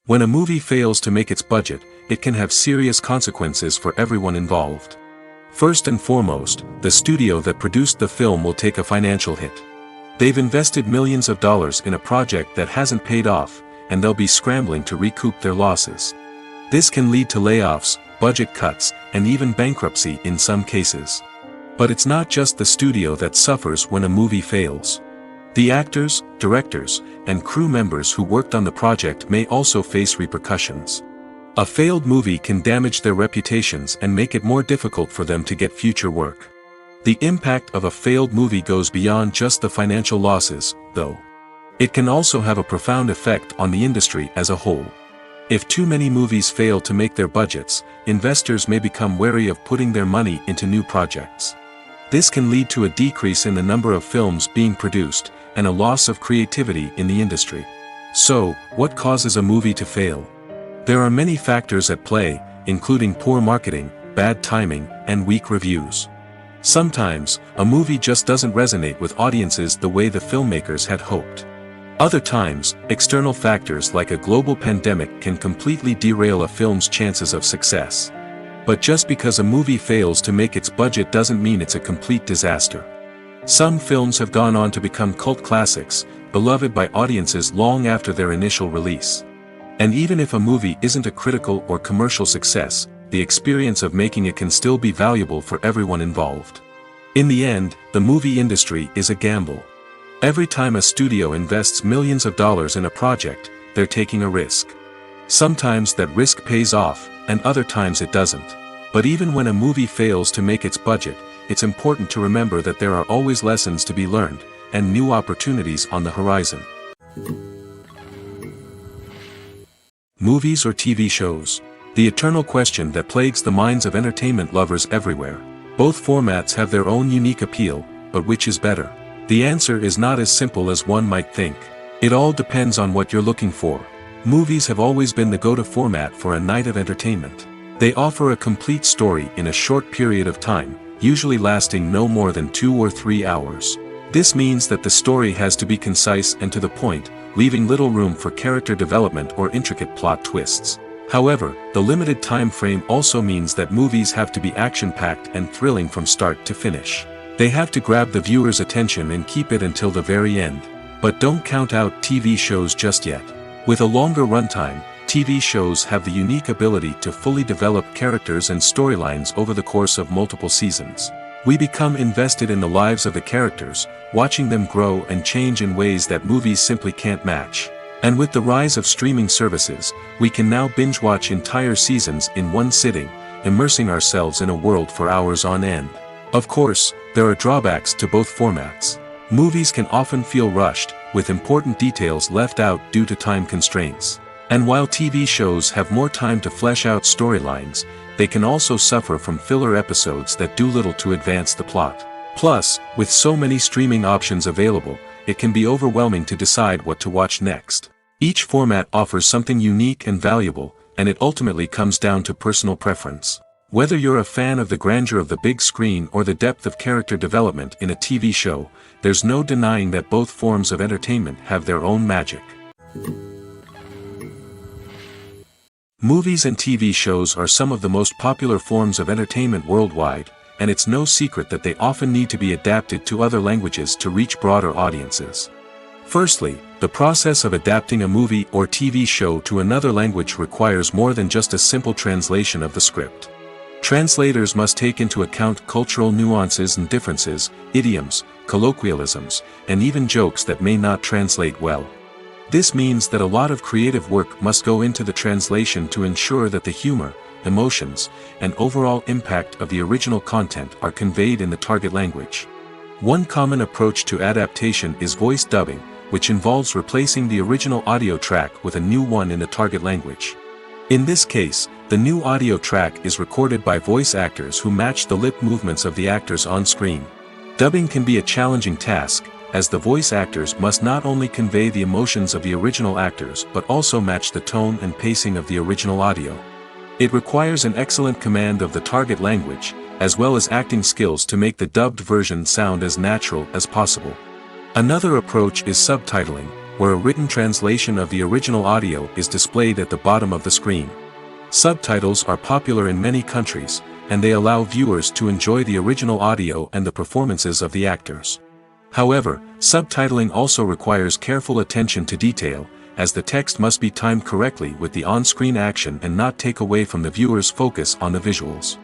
When a movie fails to make its budget, it can have serious consequences for everyone involved. First and foremost, the studio that produced the film will take a financial hit. They've invested millions of dollars in a project that hasn't paid off, and they'll be scrambling to recoup their losses. This can lead to layoffs, budget cuts, and even bankruptcy in some cases. But it's not just the studio that suffers when a movie fails. The actors, directors, and crew members who worked on the project may also face repercussions. A failed movie can damage their reputations and make it more difficult for them to get future work. The impact of a failed movie goes beyond just the financial losses, though. It can also have a profound effect on the industry as a whole. If too many movies fail to make their budgets, investors may become wary of putting their money into new projects. This can lead to a decrease in the number of films being produced, and a loss of creativity in the industry. So, what causes a movie to fail? There are many factors at play, including poor marketing, bad timing, and weak reviews. Sometimes, a movie just doesn't resonate with audiences the way the filmmakers had hoped. Other times, external factors like a global pandemic can completely derail a film's chances of success. But just because a movie fails to make its budget doesn't mean it's a complete disaster. Some films have gone on to become cult classics, beloved by audiences long after their initial release. And even if a movie isn't a critical or commercial success, the experience of making it can still be valuable for everyone involved. In the end, the movie industry is a gamble. Every time a studio invests millions of dollars in a project, they're taking a risk. Sometimes that risk pays off, and other times it doesn't. But even when a movie fails to make its budget, it's important to remember that there are always lessons to be learned, and new opportunities on the horizon. Movies or TV shows? The eternal question that plagues the minds of entertainment lovers everywhere. Both formats have their own unique appeal, but which is better? The answer is not as simple as one might think. It all depends on what you're looking for. Movies have always been the go-to format for a night of entertainment. They offer a complete story in a short period of time, usually lasting no more than 2 or 3 hours. This means that the story has to be concise and to the point, leaving little room for character development or intricate plot twists. However, the limited time frame also means that movies have to be action-packed and thrilling from start to finish. They have to grab the viewer's attention and keep it until the very end. But don't count out TV shows just yet. With a longer runtime, TV shows have the unique ability to fully develop characters and storylines over the course of multiple seasons. We become invested in the lives of the characters, watching them grow and change in ways that movies simply can't match. And with the rise of streaming services, we can now binge-watch entire seasons in one sitting, immersing ourselves in a world for hours on end. Of course, there are drawbacks to both formats. Movies can often feel rushed, with important details left out due to time constraints. And while TV shows have more time to flesh out storylines, they can also suffer from filler episodes that do little to advance the plot. Plus, with so many streaming options available, it can be overwhelming to decide what to watch next. Each format offers something unique and valuable, and it ultimately comes down to personal preference. Whether you're a fan of the grandeur of the big screen or the depth of character development in a TV show, there's no denying that both forms of entertainment have their own magic. Movies and TV shows are some of the most popular forms of entertainment worldwide, and it's no secret that they often need to be adapted to other languages to reach broader audiences. Firstly, the process of adapting a movie or TV show to another language requires more than just a simple translation of the script. Translators must take into account cultural nuances and differences, idioms, colloquialisms, and even jokes that may not translate well. This means that a lot of creative work must go into the translation to ensure that the humor, emotions, and overall impact of the original content are conveyed in the target language. One common approach to adaptation is voice dubbing, which involves replacing the original audio track with a new one in the target language. In this case, the new audio track is recorded by voice actors who match the lip movements of the actors on screen. Dubbing can be a challenging task, as the voice actors must not only convey the emotions of the original actors but also match the tone and pacing of the original audio. It requires an excellent command of the target language, as well as acting skills to make the dubbed version sound as natural as possible. Another approach is subtitling, where a written translation of the original audio is displayed at the bottom of the screen. Subtitles are popular in many countries, and they allow viewers to enjoy the original audio and the performances of the actors. However, subtitling also requires careful attention to detail, as the text must be timed correctly with the on-screen action and not take away from the viewer's focus on the visuals.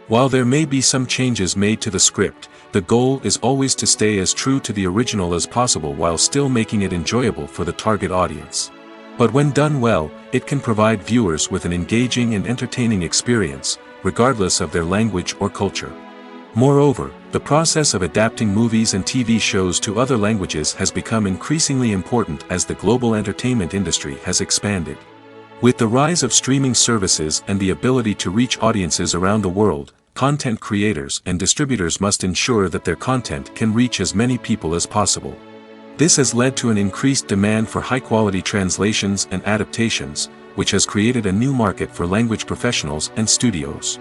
While there may be some changes made to the script, the goal is always to stay as true to the original as possible while still making it enjoyable for the target audience. But when done well, it can provide viewers with an engaging and entertaining experience, regardless of their language or culture. Moreover, the process of adapting movies and TV shows to other languages has become increasingly important as the global entertainment industry has expanded. With the rise of streaming services and the ability to reach audiences around the world, content creators and distributors must ensure that their content can reach as many people as possible. This has led to an increased demand for high-quality translations and adaptations, which has created a new market for language professionals and studios.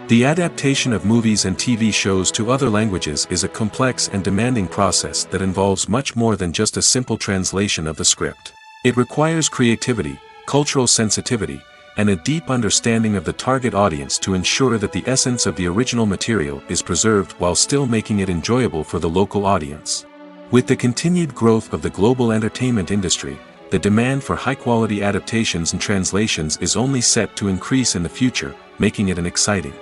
The adaptation of movies and TV shows to other languages is a complex and demanding process that involves much more than just a simple translation of the script. It requires creativity, cultural sensitivity, and a deep understanding of the target audience to ensure that the essence of the original material is preserved while still making it enjoyable for the local audience. With the continued growth of the global entertainment industry, the demand for high-quality adaptations and translations is only set to increase in the future, making it an exciting.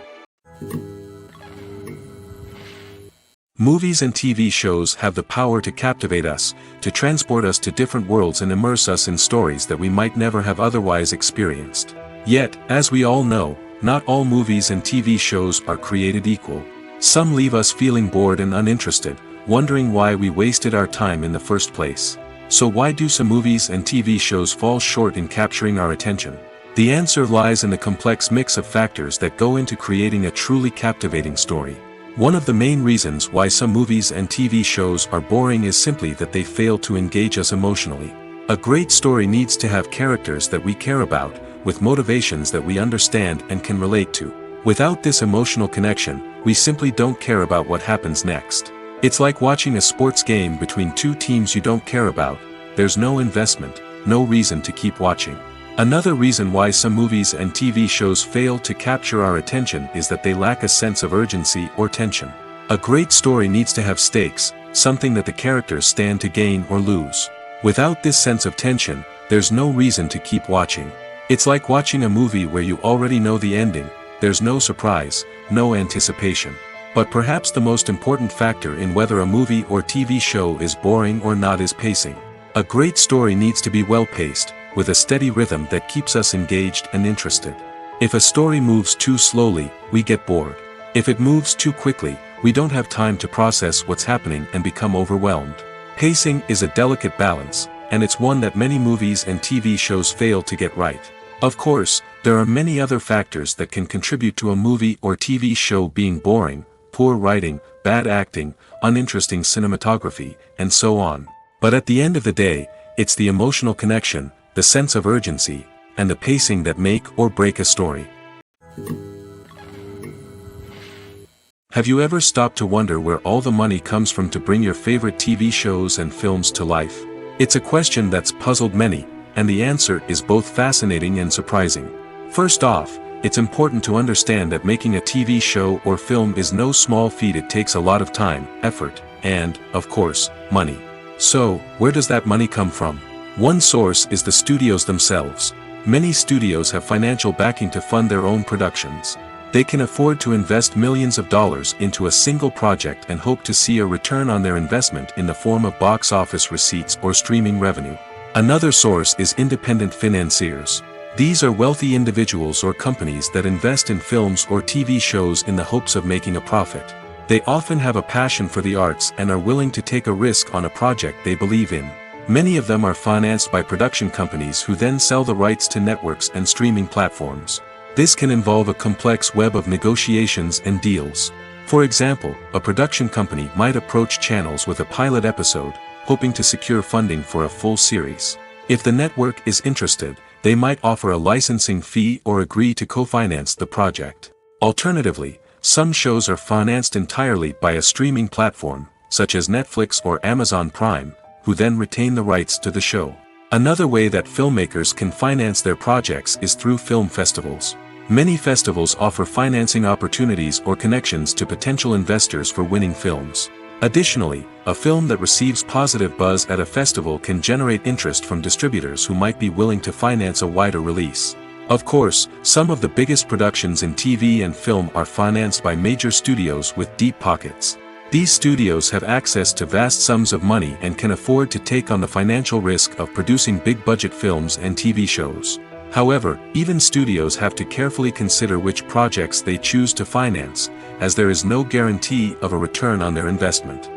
Movies and TV shows have the power to captivate us, to transport us to different worlds and immerse us in stories that we might never have otherwise experienced. Yet, as we all know, not all movies and TV shows are created equal. Some leave us feeling bored and uninterested, wondering why we wasted our time in the first place. So why do some movies and TV shows fall short in capturing our attention? The answer lies in the complex mix of factors that go into creating a truly captivating story. One of the main reasons why some movies and TV shows are boring is simply that they fail to engage us emotionally. A great story needs to have characters that we care about, with motivations that we understand and can relate to. Without this emotional connection, we simply don't care about what happens next. It's like watching a sports game between two teams you don't care about. There's no investment, no reason to keep watching. Another reason why some movies and TV shows fail to capture our attention is that they lack a sense of urgency or tension. A great story needs to have stakes, something that the characters stand to gain or lose. Without this sense of tension, there's no reason to keep watching. It's like watching a movie where you already know the ending. There's no surprise, no anticipation. But perhaps the most important factor in whether a movie or TV show is boring or not is pacing. A great story needs to be well-paced, with a steady rhythm that keeps us engaged and interested. If a story moves too slowly, we get bored. If it moves too quickly, we don't have time to process what's happening and become overwhelmed. Pacing is a delicate balance, and it's one that many movies and TV shows fail to get right. Of course, there are many other factors that can contribute to a movie or TV show being boring: poor writing, bad acting, uninteresting cinematography, and so on. But at the end of the day, it's the emotional connection, the sense of urgency, and the pacing that make or break a story. Have you ever stopped to wonder where all the money comes from to bring your favorite TV shows and films to life? It's a question that's puzzled many, and the answer is both fascinating and surprising. First off, it's important to understand that making a TV show or film is no small feat. It takes a lot of time, effort, and, of course, money. So, where does that money come from? One source is the studios themselves. Many studios have financial backing to fund their own productions. They can afford to invest millions of dollars into a single project and hope to see a return on their investment in the form of box office receipts or streaming revenue. Another source is independent financiers. These are wealthy individuals or companies that invest in films or TV shows in the hopes of making a profit. They often have a passion for the arts and are willing to take a risk on a project they believe in. Many of them are financed by production companies who then sell the rights to networks and streaming platforms. This can involve a complex web of negotiations and deals. For example, a production company might approach channels with a pilot episode, hoping to secure funding for a full series. If the network is interested, they might offer a licensing fee or agree to co-finance the project. Alternatively, some shows are financed entirely by a streaming platform, such as Netflix or Amazon Prime, who then retain the rights to the show. Another way that filmmakers can finance their projects is through film festivals. Many festivals offer financing opportunities or connections to potential investors for winning films. Additionally, a film that receives positive buzz at a festival can generate interest from distributors who might be willing to finance a wider release. Of course, some of the biggest productions in TV and film are financed by major studios with deep pockets. These studios have access to vast sums of money and can afford to take on the financial risk of producing big-budget films and TV shows. However, even studios have to carefully consider which projects they choose to finance, as there is no guarantee of a return on their investment.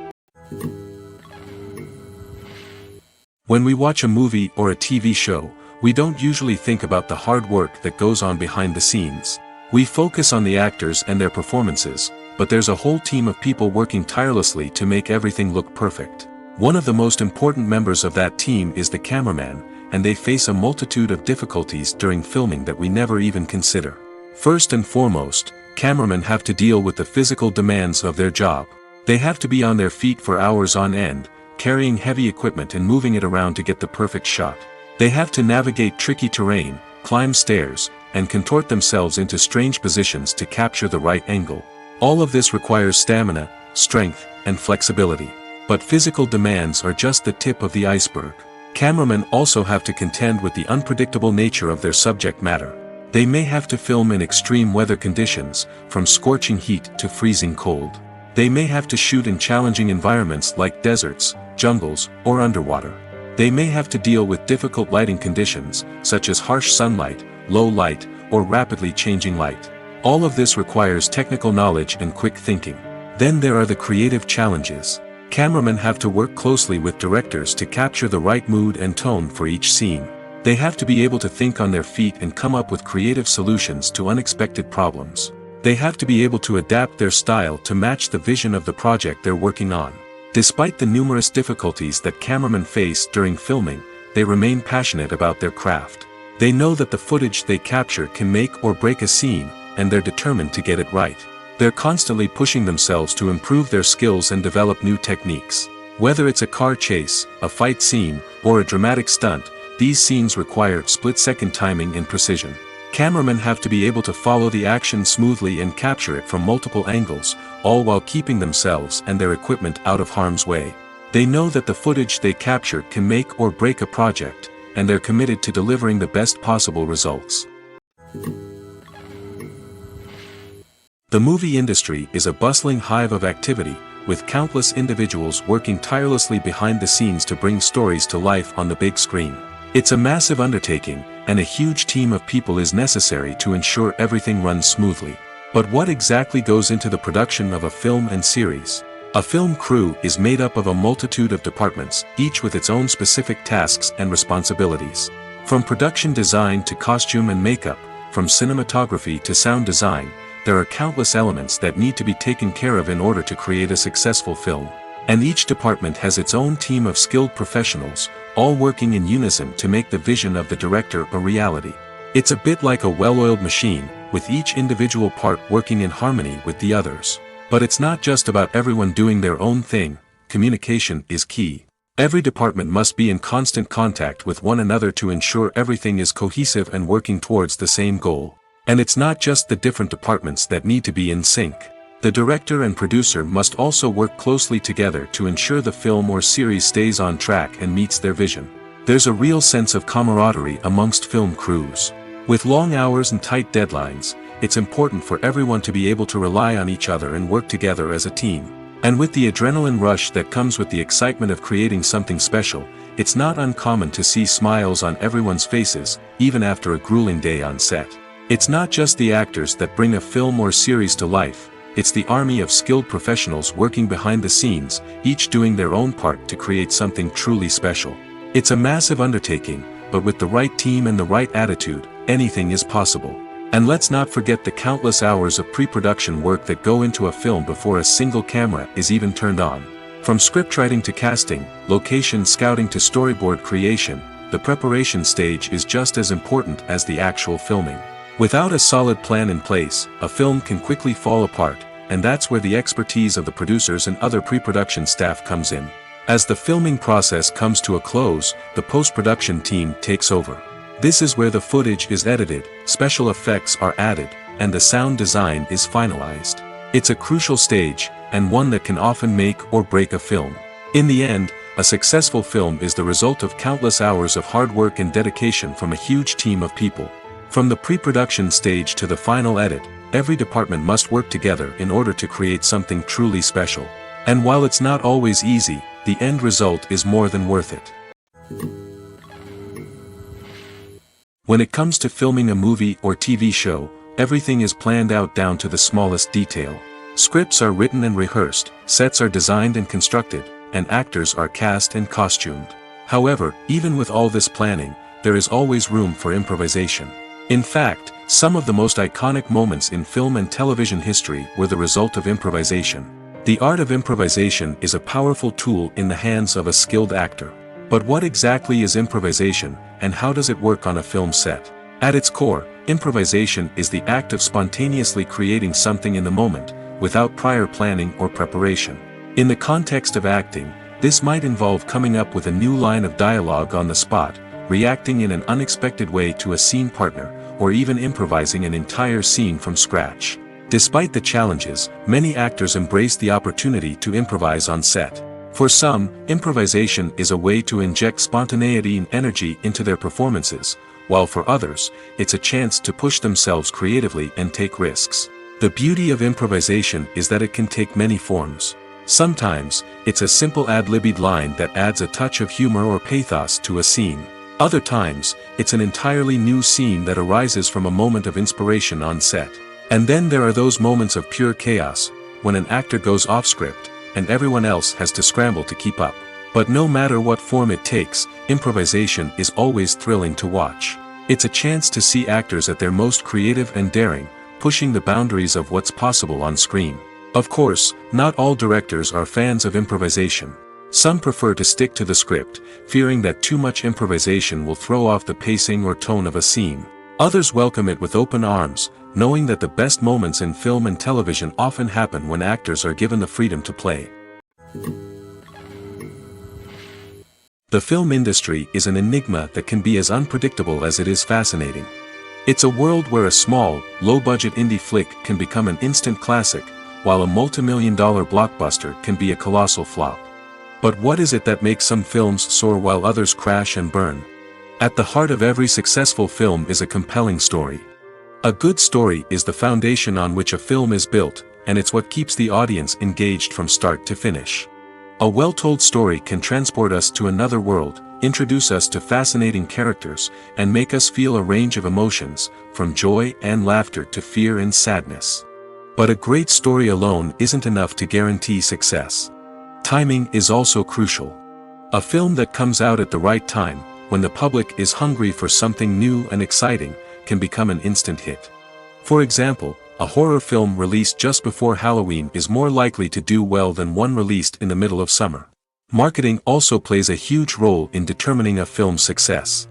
When we watch a movie or a TV show, we don't usually think about the hard work that goes on behind the scenes. We focus on the actors and their performances, but there's a whole team of people working tirelessly to make everything look perfect. One of the most important members of that team is the cameraman, and they face a multitude of difficulties during filming that we never even consider. First and foremost, cameramen have to deal with the physical demands of their job. They have to be on their feet for hours on end, carrying heavy equipment and moving it around to get the perfect shot. They have to navigate tricky terrain, climb stairs, and contort themselves into strange positions to capture the right angle. All of this requires stamina, strength, and flexibility. But physical demands are just the tip of the iceberg. Cameramen also have to contend with the unpredictable nature of their subject matter. They may have to film in extreme weather conditions, from scorching heat to freezing cold. They may have to shoot in challenging environments like deserts, jungles, or underwater. They may have to deal with difficult lighting conditions, such as harsh sunlight, low light, or rapidly changing light. All of this requires technical knowledge and quick thinking. Then there are the creative challenges. Cameramen have to work closely with directors to capture the right mood and tone for each scene. They have to be able to think on their feet and come up with creative solutions to unexpected problems. They have to be able to adapt their style to match the vision of the project they're working on. Despite the numerous difficulties that cameramen face during filming, they remain passionate about their craft. They know that the footage they capture can make or break a scene, and they're determined to get it right. They're constantly pushing themselves to improve their skills and develop new techniques. Whether it's a car chase, a fight scene, or a dramatic stunt, these scenes require split-second timing and precision. Cameramen have to be able to follow the action smoothly and capture it from multiple angles, all while keeping themselves and their equipment out of harm's way. They know that the footage they capture can make or break a project, and they're committed to delivering the best possible results. The movie industry is a bustling hive of activity, with countless individuals working tirelessly behind the scenes to bring stories to life on the big screen. It's a massive undertaking, and a huge team of people is necessary to ensure everything runs smoothly. But what exactly goes into the production of a film and series? A film crew is made up of a multitude of departments, each with its own specific tasks and responsibilities. From production design to costume and makeup, from cinematography to sound design, there are countless elements that need to be taken care of in order to create a successful film. And each department has its own team of skilled professionals, all working in unison to make the vision of the director a reality. It's a bit like a well-oiled machine, with each individual part working in harmony with the others. But it's not just about everyone doing their own thing. Communication is key. Every department must be in constant contact with one another to ensure everything is cohesive and working towards the same goal. And it's not just the different departments that need to be in sync. The director and producer must also work closely together to ensure the film or series stays on track and meets their vision. There's a real sense of camaraderie amongst film crews. With long hours and tight deadlines, it's important for everyone to be able to rely on each other and work together as a team. And with the adrenaline rush that comes with the excitement of creating something special, it's not uncommon to see smiles on everyone's faces, even after a grueling day on set. It's not just the actors that bring a film or series to life, it's the army of skilled professionals working behind the scenes, each doing their own part to create something truly special. It's a massive undertaking, but with the right team and the right attitude, anything is possible. And let's not forget the countless hours of pre-production work that go into a film before a single camera is even turned on. From scriptwriting to casting, location scouting to storyboard creation, the preparation stage is just as important as the actual filming. Without a solid plan in place, a film can quickly fall apart, and that's where the expertise of the producers and other pre-production staff comes in. As the filming process comes to a close, the post-production team takes over. This is where the footage is edited, special effects are added, and the sound design is finalized. It's a crucial stage, and one that can often make or break a film. In the end, a successful film is the result of countless hours of hard work and dedication from a huge team of people. From the pre-production stage to the final edit, every department must work together in order to create something truly special. And while it's not always easy, the end result is more than worth it. When it comes to filming a movie or TV show, everything is planned out down to the smallest detail. Scripts are written and rehearsed, sets are designed and constructed, and actors are cast and costumed. However, even with all this planning, there is always room for improvisation. In fact, some of the most iconic moments in film and television history were the result of improvisation. The art of improvisation is a powerful tool in the hands of a skilled actor. But what exactly is improvisation, and how does it work on a film set? At its core, improvisation is the act of spontaneously creating something in the moment, without prior planning or preparation. In the context of acting, this might involve coming up with a new line of dialogue on the spot, reacting in an unexpected way to a scene partner, or even improvising an entire scene from scratch. Despite the challenges, many actors embrace the opportunity to improvise on set. For some, improvisation is a way to inject spontaneity and energy into their performances, while for others, it's a chance to push themselves creatively and take risks. The beauty of improvisation is that it can take many forms. Sometimes, it's a simple ad-libbed line that adds a touch of humor or pathos to a scene. Other times, it's an entirely new scene that arises from a moment of inspiration on set. And then there are those moments of pure chaos, when an actor goes off script, and everyone else has to scramble to keep up. But no matter what form it takes, improvisation is always thrilling to watch. It's a chance to see actors at their most creative and daring, pushing the boundaries of what's possible on screen. Of course, not all directors are fans of improvisation. Some prefer to stick to the script, fearing that too much improvisation will throw off the pacing or tone of a scene. Others welcome it with open arms, knowing that the best moments in film and television often happen when actors are given the freedom to play. The film industry is an enigma that can be as unpredictable as it is fascinating. It's a world where a small, low-budget indie flick can become an instant classic, while a multi-million-dollar blockbuster can be a colossal flop. But what is it that makes some films soar while others crash and burn? At the heart of every successful film is a compelling story. A good story is the foundation on which a film is built, and it's what keeps the audience engaged from start to finish. A well-told story can transport us to another world, introduce us to fascinating characters, and make us feel a range of emotions, from joy and laughter to fear and sadness. But a great story alone isn't enough to guarantee success. Timing is also crucial. A film that comes out at the right time, when the public is hungry for something new and exciting, can become an instant hit. For example, a horror film released just before Halloween is more likely to do well than one released in the middle of summer. Marketing also plays a huge role in determining a film's success.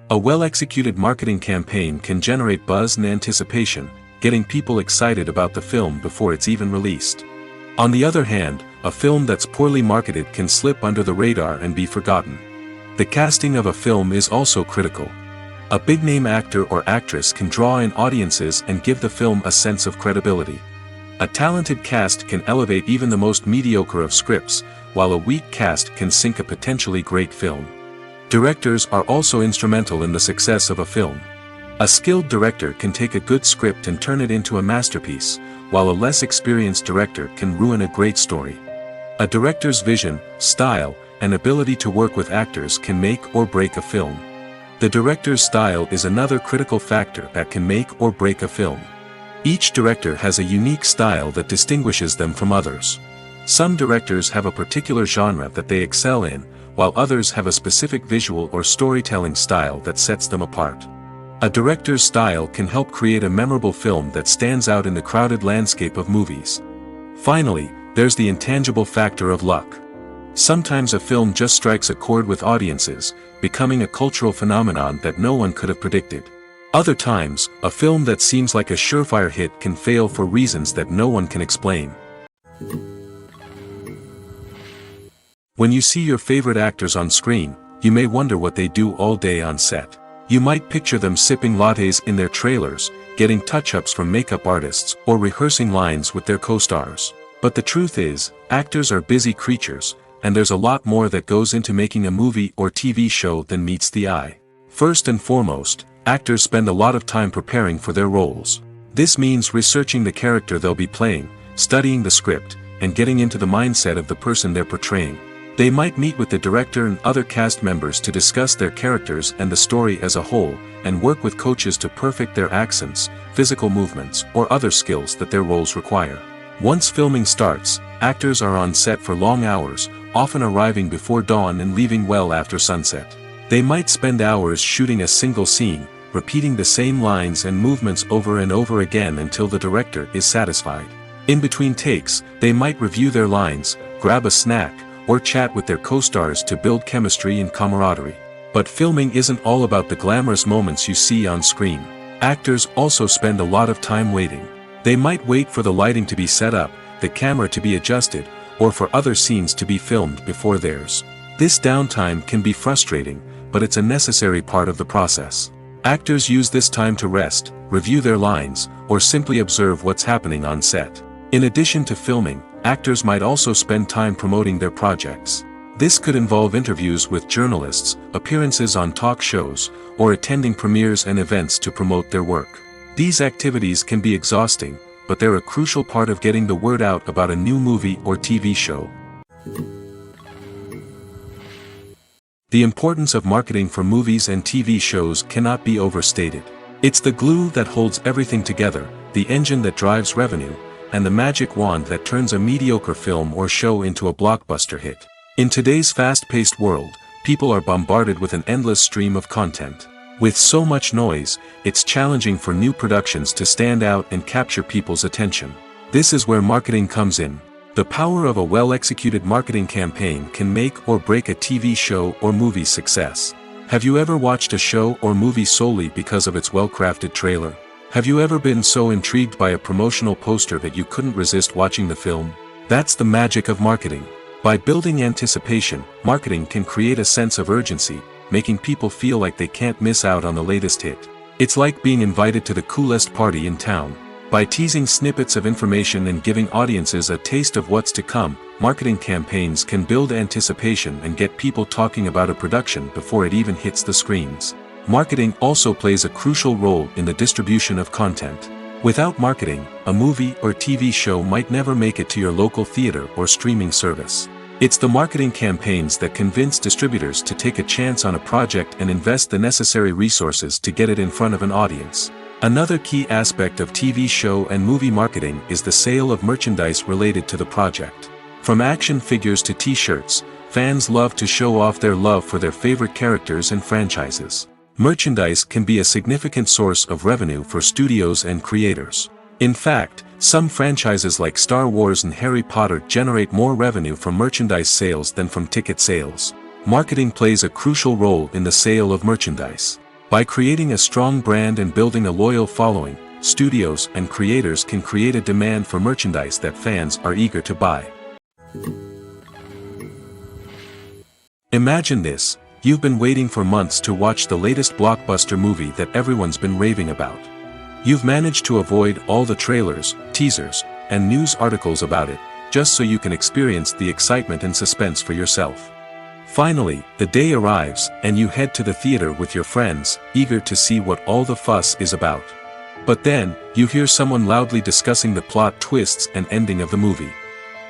A well-executed marketing campaign can generate buzz and anticipation, getting people excited about the film before it's even released. On the other hand, a film that's poorly marketed can slip under the radar and be forgotten. The casting of a film is also critical. A big-name actor or actress can draw in audiences and give the film a sense of credibility. A talented cast can elevate even the most mediocre of scripts, while a weak cast can sink a potentially great film. Directors are also instrumental in the success of a film. A skilled director can take a good script and turn it into a masterpiece, while a less experienced director can ruin a great story. A director's vision, style, and ability to work with actors can make or break a film. The director's style is another critical factor that can make or break a film. Each director has a unique style that distinguishes them from others. Some directors have a particular genre that they excel in, while others have a specific visual or storytelling style that sets them apart. A director's style can help create a memorable film that stands out in the crowded landscape of movies. Finally, there's the intangible factor of luck. Sometimes a film just strikes a chord with audiences, becoming a cultural phenomenon that no one could have predicted. Other times, a film that seems like a surefire hit can fail for reasons that no one can explain. When you see your favorite actors on screen, you may wonder what they do all day on set. You might picture them sipping lattes in their trailers, getting touch-ups from makeup artists, or rehearsing lines with their co-stars. But the truth is, actors are busy creatures, and there's a lot more that goes into making a movie or TV show than meets the eye. First and foremost, actors spend a lot of time preparing for their roles. This means researching the character they'll be playing, studying the script, and getting into the mindset of the person they're portraying. They might meet with the director and other cast members to discuss their characters and the story as a whole, and work with coaches to perfect their accents, physical movements, or other skills that their roles require. Once filming starts, actors are on set for long hours, often arriving before dawn and leaving well after sunset. They might spend hours shooting a single scene, repeating the same lines and movements over and over again until the director is satisfied. In between takes, they might review their lines, grab a snack, or chat with their co-stars to build chemistry and camaraderie. But filming isn't all about the glamorous moments you see on screen. Actors also spend a lot of time waiting. They might wait for the lighting to be set up, the camera to be adjusted, or for other scenes to be filmed before theirs. This downtime can be frustrating, but it's a necessary part of the process. Actors use this time to rest, review their lines, or simply observe what's happening on set. In addition to filming, actors might also spend time promoting their projects. This could involve interviews with journalists, appearances on talk shows, or attending premieres and events to promote their work. These activities can be exhausting, but they're a crucial part of getting the word out about a new movie or TV show. The importance of marketing for movies and TV shows cannot be overstated. It's the glue that holds everything together, the engine that drives revenue, and the magic wand that turns a mediocre film or show into a blockbuster hit. In today's fast-paced world, people are bombarded with an endless stream of content. With so much noise, it's challenging for new productions to stand out and capture people's attention. This is where marketing comes in. The power of a well-executed marketing campaign can make or break a TV show or movie's success. Have you ever watched a show or movie solely because of its well-crafted trailer? Have you ever been so intrigued by a promotional poster that you couldn't resist watching the film? That's the magic of marketing. By building anticipation, marketing can create a sense of urgency, making people feel like they can't miss out on the latest hit. It's like being invited to the coolest party in town. By teasing snippets of information and giving audiences a taste of what's to come, marketing campaigns can build anticipation and get people talking about a production before it even hits the screens. Marketing also plays a crucial role in the distribution of content. Without marketing, a movie or TV show might never make it to your local theater or streaming service. It's the marketing campaigns that convince distributors to take a chance on a project and invest the necessary resources to get it in front of an audience. Another key aspect of TV show and movie marketing is the sale of merchandise related to the project. From action figures to t-shirts, fans love to show off their love for their favorite characters and franchises. Merchandise can be a significant source of revenue for studios and creators. In fact, some franchises like Star Wars and Harry Potter generate more revenue from merchandise sales than from ticket sales. Marketing plays a crucial role in the sale of merchandise. By creating a strong brand and building a loyal following, studios and creators can create a demand for merchandise that fans are eager to buy. Imagine this: you've been waiting for months to watch the latest blockbuster movie that everyone's been raving about. You've managed to avoid all the trailers, teasers, and news articles about it, just so you can experience the excitement and suspense for yourself. Finally, the day arrives, and you head to the theater with your friends, eager to see what all the fuss is about. But then, you hear someone loudly discussing the plot twists and ending of the movie.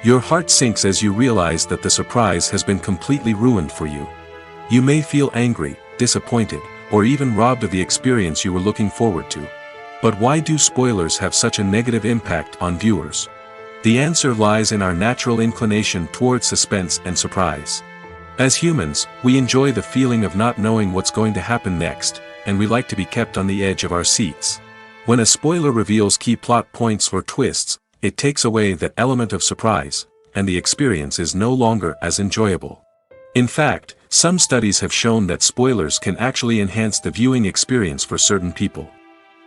Your heart sinks as you realize that the surprise has been completely ruined for you. You may feel angry, disappointed, or even robbed of the experience you were looking forward to. But why do spoilers have such a negative impact on viewers? The answer lies in our natural inclination toward suspense and surprise. As humans, we enjoy the feeling of not knowing what's going to happen next, and we like to be kept on the edge of our seats. When a spoiler reveals key plot points or twists, it takes away that element of surprise, and the experience is no longer as enjoyable. In fact, some studies have shown that spoilers can actually enhance the viewing experience for certain people.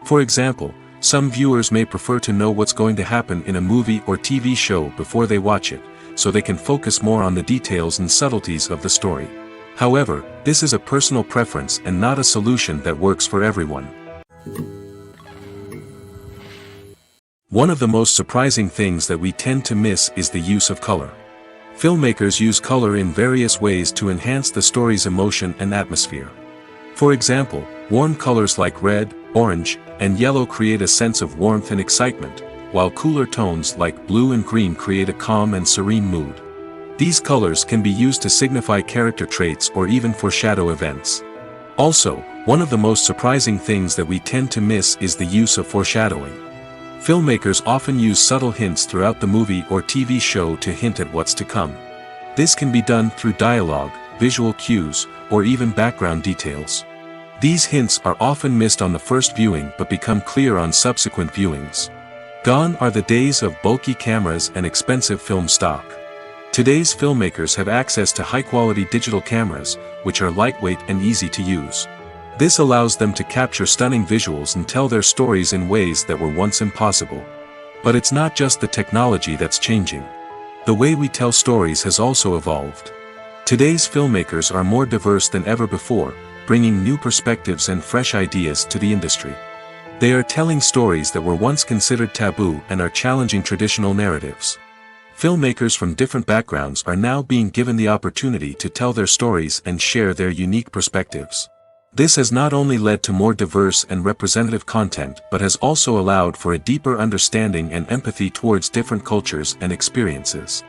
For example, some viewers may prefer to know what's going to happen in a movie or TV show before they watch it, so they can focus more on the details and subtleties of the story. However, this is a personal preference and not a solution that works for everyone. One of the most surprising things that we tend to miss is the use of color. Filmmakers use color in various ways to enhance the story's emotion and atmosphere. For example, warm colors like red, orange, and yellow create a sense of warmth and excitement, while cooler tones like blue and green create a calm and serene mood. These colors can be used to signify character traits or even foreshadow events. Also, one of the most surprising things that we tend to miss is the use of foreshadowing. Filmmakers often use subtle hints throughout the movie or TV show to hint at what's to come. This can be done through dialogue, visual cues, or even background details. These hints are often missed on the first viewing but become clear on subsequent viewings. Gone are the days of bulky cameras and expensive film stock. Today's filmmakers have access to high-quality digital cameras, which are lightweight and easy to use. This allows them to capture stunning visuals and tell their stories in ways that were once impossible. But it's not just the technology that's changing. The way we tell stories has also evolved. Today's filmmakers are more diverse than ever before, bringing new perspectives and fresh ideas to the industry. They are telling stories that were once considered taboo and are challenging traditional narratives. Filmmakers from different backgrounds are now being given the opportunity to tell their stories and share their unique perspectives. This has not only led to more diverse and representative content but has also allowed for a deeper understanding and empathy towards different cultures and experiences.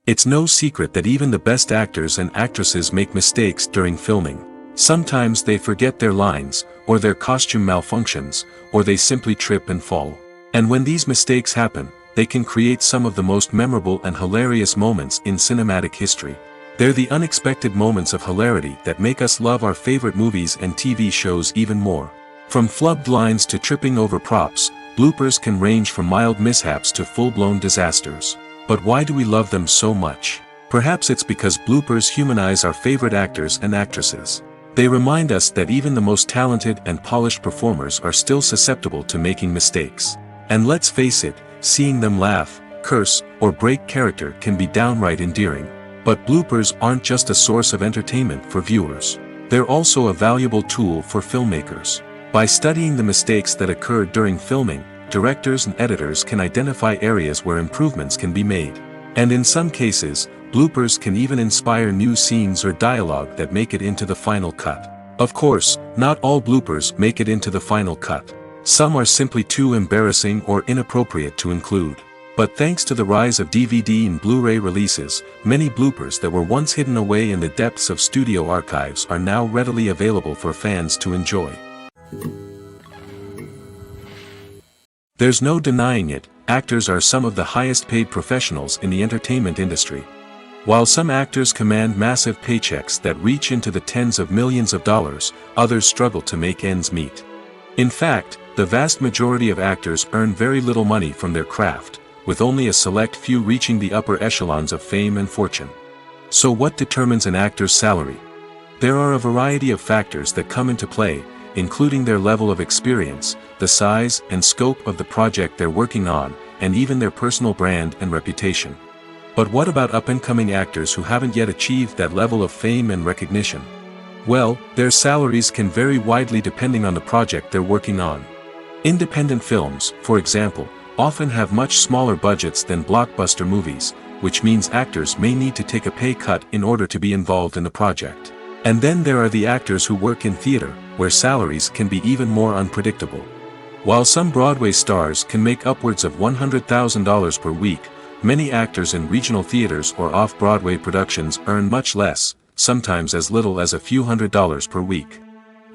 It's no secret that even the best actors and actresses make mistakes during filming. Sometimes they forget their lines, or their costume malfunctions, or they simply trip and fall. And when these mistakes happen, they can create some of the most memorable and hilarious moments in cinematic history. They're the unexpected moments of hilarity that make us love our favorite movies and TV shows even more. From flubbed lines to tripping over props, bloopers can range from mild mishaps to full-blown disasters. But why do we love them so much? Perhaps it's because bloopers humanize our favorite actors and actresses. They remind us that even the most talented and polished performers are still susceptible to making mistakes. And let's face it, seeing them laugh, curse, or break character can be downright endearing. But bloopers aren't just a source of entertainment for viewers. They're also a valuable tool for filmmakers. By studying the mistakes that occurred during filming, directors and editors can identify areas where improvements can be made. And in some cases, bloopers can even inspire new scenes or dialogue that make it into the final cut. Of course, not all bloopers make it into the final cut. Some are simply too embarrassing or inappropriate to include. But thanks to the rise of DVD and Blu-ray releases, many bloopers that were once hidden away in the depths of studio archives are now readily available for fans to enjoy. There's no denying it, actors are some of the highest paid professionals in the entertainment industry. While some actors command massive paychecks that reach into the tens of millions of dollars, others struggle to make ends meet. In fact, the vast majority of actors earn very little money from their craft, with only a select few reaching the upper echelons of fame and fortune. So what determines an actor's salary? There are a variety of factors that come into play, including their level of experience, the size and scope of the project they're working on, and even their personal brand and reputation. But what about up-and-coming actors who haven't yet achieved that level of fame and recognition? Well, their salaries can vary widely depending on the project they're working on. Independent films, for example, often have much smaller budgets than blockbuster movies, which means actors may need to take a pay cut in order to be involved in the project. And then there are the actors who work in theater, where salaries can be even more unpredictable. While some Broadway stars can make upwards of $100,000 per week, many actors in regional theaters or off-Broadway productions earn much less, sometimes as little as a few $100s per week.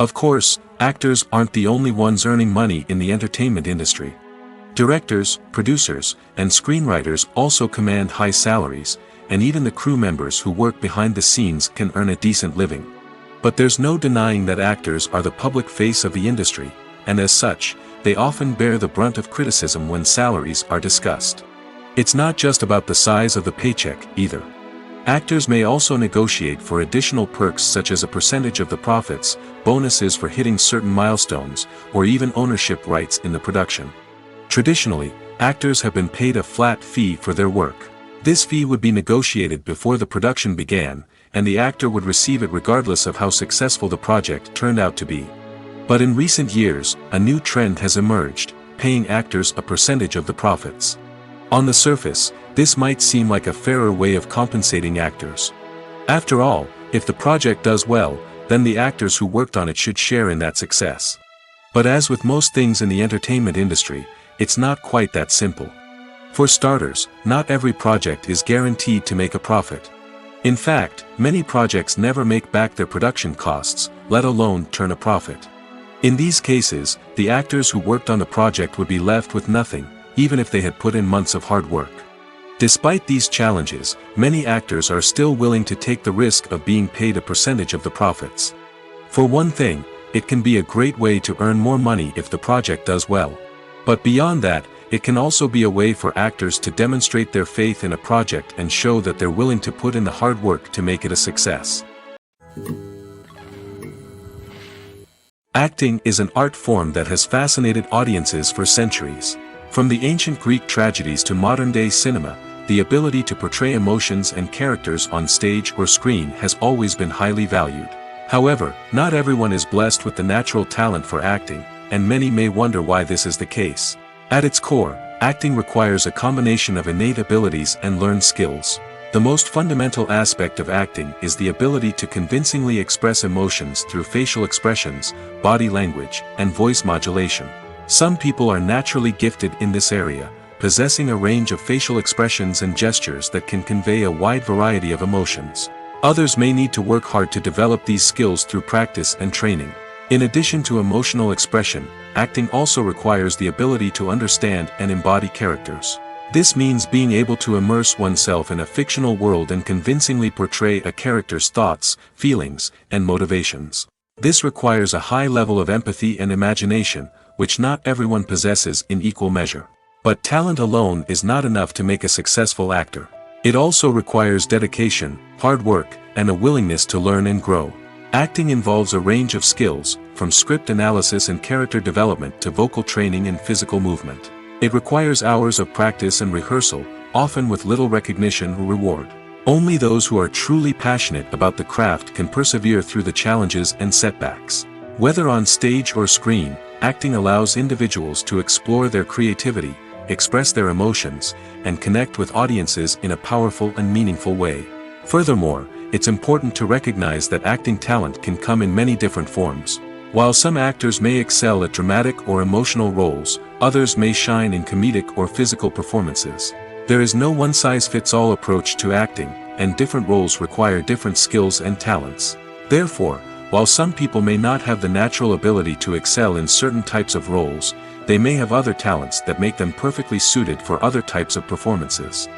Of course, actors aren't the only ones earning money in the entertainment industry. Directors, producers, and screenwriters also command high salaries, and even the crew members who work behind the scenes can earn a decent living. But there's no denying that actors are the public face of the industry, and as such, they often bear the brunt of criticism when salaries are discussed. It's not just about the size of the paycheck, either. Actors may also negotiate for additional perks such as a percentage of the profits, bonuses for hitting certain milestones, or even ownership rights in the production. Traditionally, actors have been paid a flat fee for their work. This fee would be negotiated before the production began, and the actor would receive it regardless of how successful the project turned out to be. But in recent years, a new trend has emerged, paying actors a percentage of the profits. On the surface, this might seem like a fairer way of compensating actors. After all, if the project does well, then the actors who worked on it should share in that success. But as with most things in the entertainment industry, it's not quite that simple. For starters, not every project is guaranteed to make a profit. In fact, many projects never make back their production costs, let alone turn a profit. In these cases, the actors who worked on the project would be left with nothing, even if they had put in months of hard work. Despite these challenges, many actors are still willing to take the risk of being paid a percentage of the profits. For one thing, it can be a great way to earn more money if the project does well. But beyond that, it can also be a way for actors to demonstrate their faith in a project and show that they're willing to put in the hard work to make it a success. Acting is an art form that has fascinated audiences for centuries. From the ancient Greek tragedies to modern-day cinema, the ability to portray emotions and characters on stage or screen has always been highly valued. However, not everyone is blessed with the natural talent for acting, and many may wonder why this is the case. At its core, acting requires a combination of innate abilities and learned skills. The most fundamental aspect of acting is the ability to convincingly express emotions through facial expressions, body language, and voice modulation. Some people are naturally gifted in this area, possessing a range of facial expressions and gestures that can convey a wide variety of emotions. Others may need to work hard to develop these skills through practice and training. In addition to emotional expression, acting also requires the ability to understand and embody characters. This means being able to immerse oneself in a fictional world and convincingly portray a character's thoughts, feelings, and motivations. This requires a high level of empathy and imagination, which not everyone possesses in equal measure. But talent alone is not enough to make a successful actor. It also requires dedication, hard work, and a willingness to learn and grow. Acting involves a range of skills, from script analysis and character development to vocal training and physical movement. It requires hours of practice and rehearsal, often with little recognition or reward. Only those who are truly passionate about the craft can persevere through the challenges and setbacks. Whether on stage or screen, acting allows individuals to explore their creativity, express their emotions, and connect with audiences in a powerful and meaningful way. Furthermore, it's important to recognize that acting talent can come in many different forms. While some actors may excel at dramatic or emotional roles, others may shine in comedic or physical performances. There is no one-size-fits-all approach to acting, and different roles require different skills and talents. Therefore, while some people may not have the natural ability to excel in certain types of roles, they may have other talents that make them perfectly suited for other types of performances.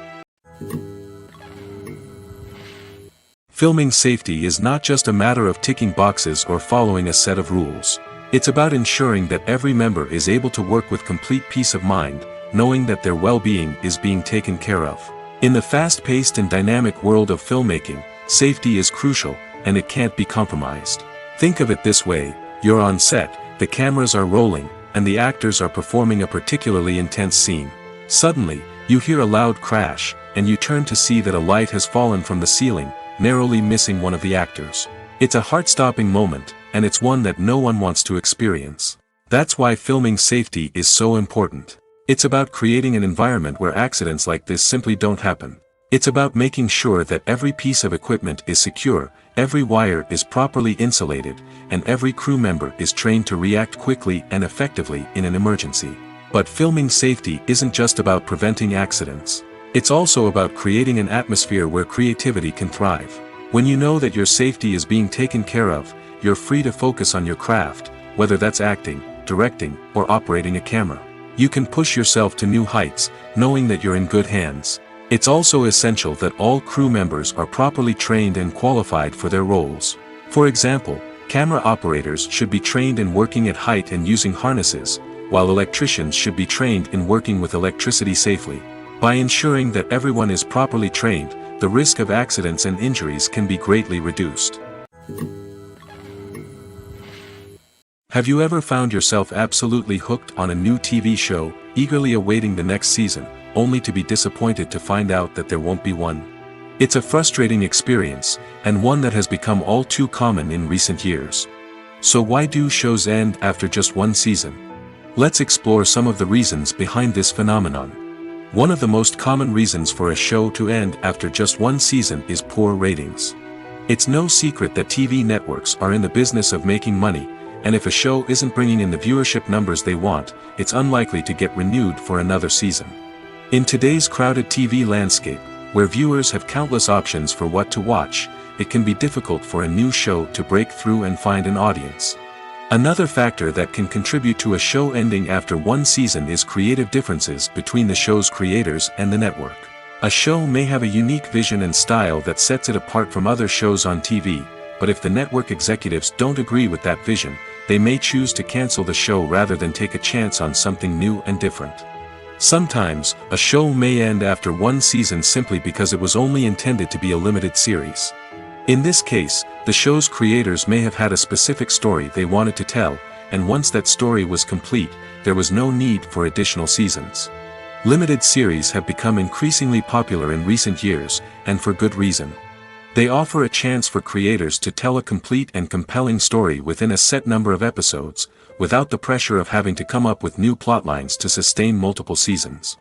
Filming safety is not just a matter of ticking boxes or following a set of rules. It's about ensuring that every member is able to work with complete peace of mind, knowing that their well-being is being taken care of. In the fast-paced and dynamic world of filmmaking, safety is crucial, and it can't be compromised. Think of it this way: you're on set, the cameras are rolling, and the actors are performing a particularly intense scene. Suddenly, you hear a loud crash, and you turn to see that a light has fallen from the ceiling, narrowly missing one of the actors. It's a heart-stopping moment, and it's one that no one wants to experience. That's why filming safety is so important. It's about creating an environment where accidents like this simply don't happen. It's about making sure that every piece of equipment is secure, every wire is properly insulated, and every crew member is trained to react quickly and effectively in an emergency. But filming safety isn't just about preventing accidents. It's also about creating an atmosphere where creativity can thrive. When you know that your safety is being taken care of, you're free to focus on your craft, whether that's acting, directing, or operating a camera. You can push yourself to new heights, knowing that you're in good hands. It's also essential that all crew members are properly trained and qualified for their roles. For example, camera operators should be trained in working at height and using harnesses, while electricians should be trained in working with electricity safely. By ensuring that everyone is properly trained, the risk of accidents and injuries can be greatly reduced. Have you ever found yourself absolutely hooked on a new TV show, eagerly awaiting the next season, only to be disappointed to find out that there won't be one? It's a frustrating experience, and one that has become all too common in recent years. So why do shows end after just one season? Let's explore some of the reasons behind this phenomenon. One of the most common reasons for a show to end after just one season is poor ratings. It's no secret that TV networks are in the business of making money, and if a show isn't bringing in the viewership numbers they want, it's unlikely to get renewed for another season. In today's crowded TV landscape, where viewers have countless options for what to watch, it can be difficult for a new show to break through and find an audience. Another factor that can contribute to a show ending after one season is creative differences between the show's creators and the network. A show may have a unique vision and style that sets it apart from other shows on TV, but if the network executives don't agree with that vision, they may choose to cancel the show rather than take a chance on something new and different. Sometimes, a show may end after one season simply because it was only intended to be a limited series. In this case, the show's creators may have had a specific story they wanted to tell, and once that story was complete, there was no need for additional seasons. Limited series have become increasingly popular in recent years, and for good reason. They offer a chance for creators to tell a complete and compelling story within a set number of episodes, without the pressure of having to come up with new plotlines to sustain multiple seasons.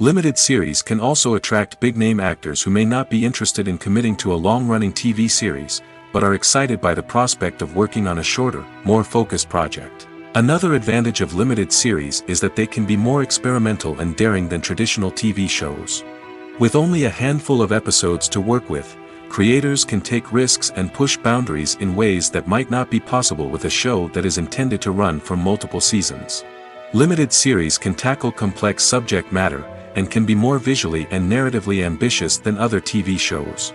Limited series can also attract big-name actors who may not be interested in committing to a long-running TV series, but are excited by the prospect of working on a shorter, more focused project. Another advantage of limited series is that they can be more experimental and daring than traditional TV shows. With only a handful of episodes to work with, creators can take risks and push boundaries in ways that might not be possible with a show that is intended to run for multiple seasons. Limited series can tackle complex subject matter, and can be more visually and narratively ambitious than other TV shows.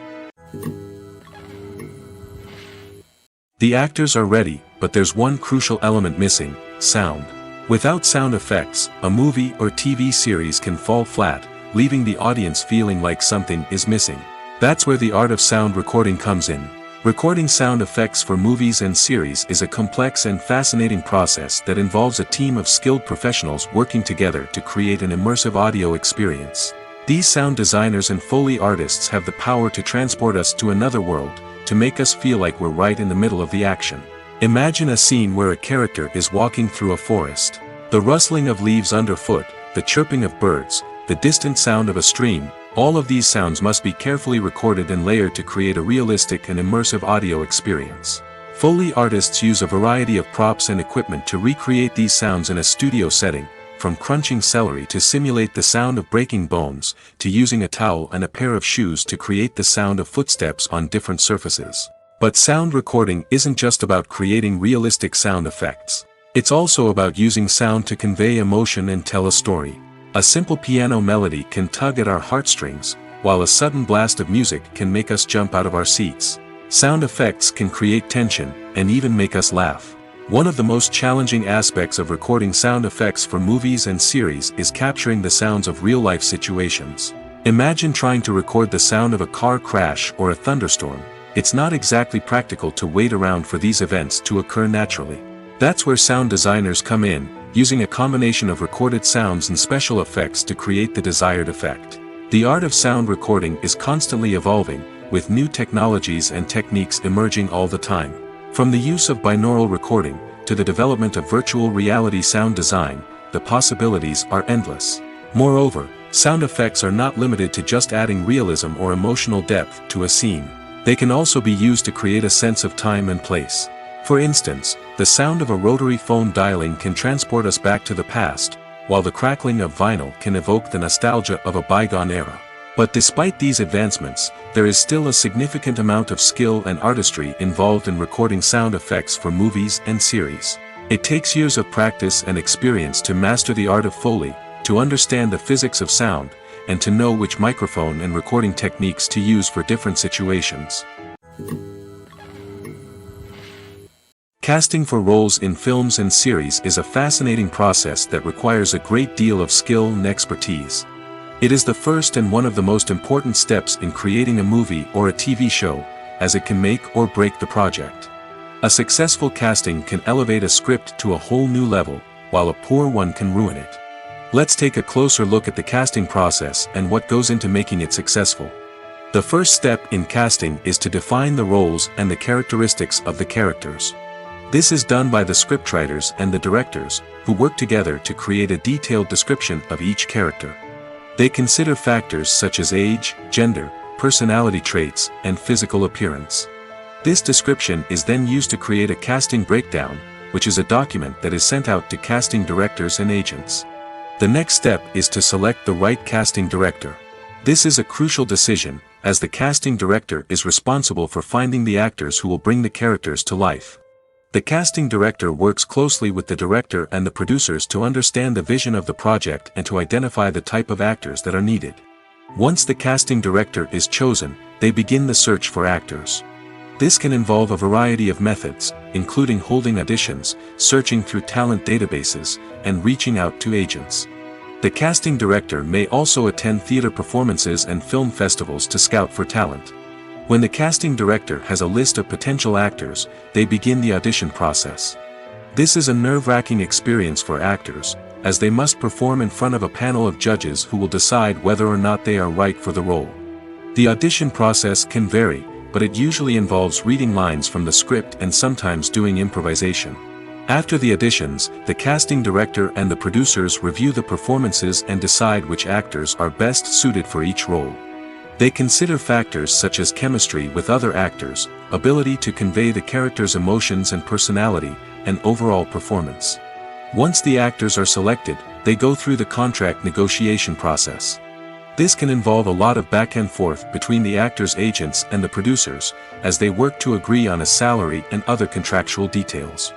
The actors are ready, but there's one crucial element missing: sound. Without sound effects, a movie or TV series can fall flat, leaving the audience feeling like something is missing. That's where the art of sound recording comes in. Recording sound effects for movies and series is a complex and fascinating process that involves a team of skilled professionals working together to create an immersive audio experience. These sound designers and Foley artists have the power to transport us to another world, to make us feel like we're right in the middle of the action. Imagine a scene where a character is walking through a forest. The rustling of leaves underfoot, the chirping of birds, the distant sound of a stream, all of these sounds must be carefully recorded and layered to create a realistic and immersive audio experience. Foley artists use a variety of props and equipment to recreate these sounds in a studio setting, from crunching celery to simulate the sound of breaking bones, to using a towel and a pair of shoes to create the sound of footsteps on different surfaces. But sound recording isn't just about creating realistic sound effects. It's also about using sound to convey emotion and tell a story. A simple piano melody can tug at our heartstrings, while a sudden blast of music can make us jump out of our seats. Sound effects can create tension, and even make us laugh. One of the most challenging aspects of recording sound effects for movies and series is capturing the sounds of real-life situations. Imagine trying to record the sound of a car crash or a thunderstorm. It's not exactly practical to wait around for these events to occur naturally. That's where sound designers come in, using a combination of recorded sounds and special effects to create the desired effect. The art of sound recording is constantly evolving, with new technologies and techniques emerging all the time. From the use of binaural recording, to the development of virtual reality sound design, the possibilities are endless. Moreover, sound effects are not limited to just adding realism or emotional depth to a scene. They can also be used to create a sense of time and place. For instance, the sound of a rotary phone dialing can transport us back to the past, while the crackling of vinyl can evoke the nostalgia of a bygone era. But despite these advancements, there is still a significant amount of skill and artistry involved in recording sound effects for movies and series. It takes years of practice and experience to master the art of Foley, to understand the physics of sound, and to know which microphone and recording techniques to use for different situations. Casting for roles in films and series is a fascinating process that requires a great deal of skill and expertise. It is the first and one of the most important steps in creating a movie or a TV show, as it can make or break the project. A successful casting can elevate a script to a whole new level, while a poor one can ruin it. Let's take a closer look at the casting process and what goes into making it successful. The first step in casting is to define the roles and the characteristics of the characters. This is done by the scriptwriters and the directors, who work together to create a detailed description of each character. They consider factors such as age, gender, personality traits, and physical appearance. This description is then used to create a casting breakdown, which is a document that is sent out to casting directors and agents. The next step is to select the right casting director. This is a crucial decision, as the casting director is responsible for finding the actors who will bring the characters to life. The casting director works closely with the director and the producers to understand the vision of the project and to identify the type of actors that are needed. Once the casting director is chosen, they begin the search for actors. This can involve a variety of methods, including holding auditions, searching through talent databases, and reaching out to agents. The casting director may also attend theater performances and film festivals to scout for talent. When the casting director has a list of potential actors, they begin the audition process. This is a nerve-wracking experience for actors, as they must perform in front of a panel of judges who will decide whether or not they are right for the role. The audition process can vary, but it usually involves reading lines from the script and sometimes doing improvisation. After the auditions, the casting director and the producers review the performances and decide which actors are best suited for each role. They consider factors such as chemistry with other actors, ability to convey the character's emotions and personality, and overall performance. Once the actors are selected, they go through the contract negotiation process. This can involve a lot of back and forth between the actors' agents and the producers, as they work to agree on a salary and other contractual details.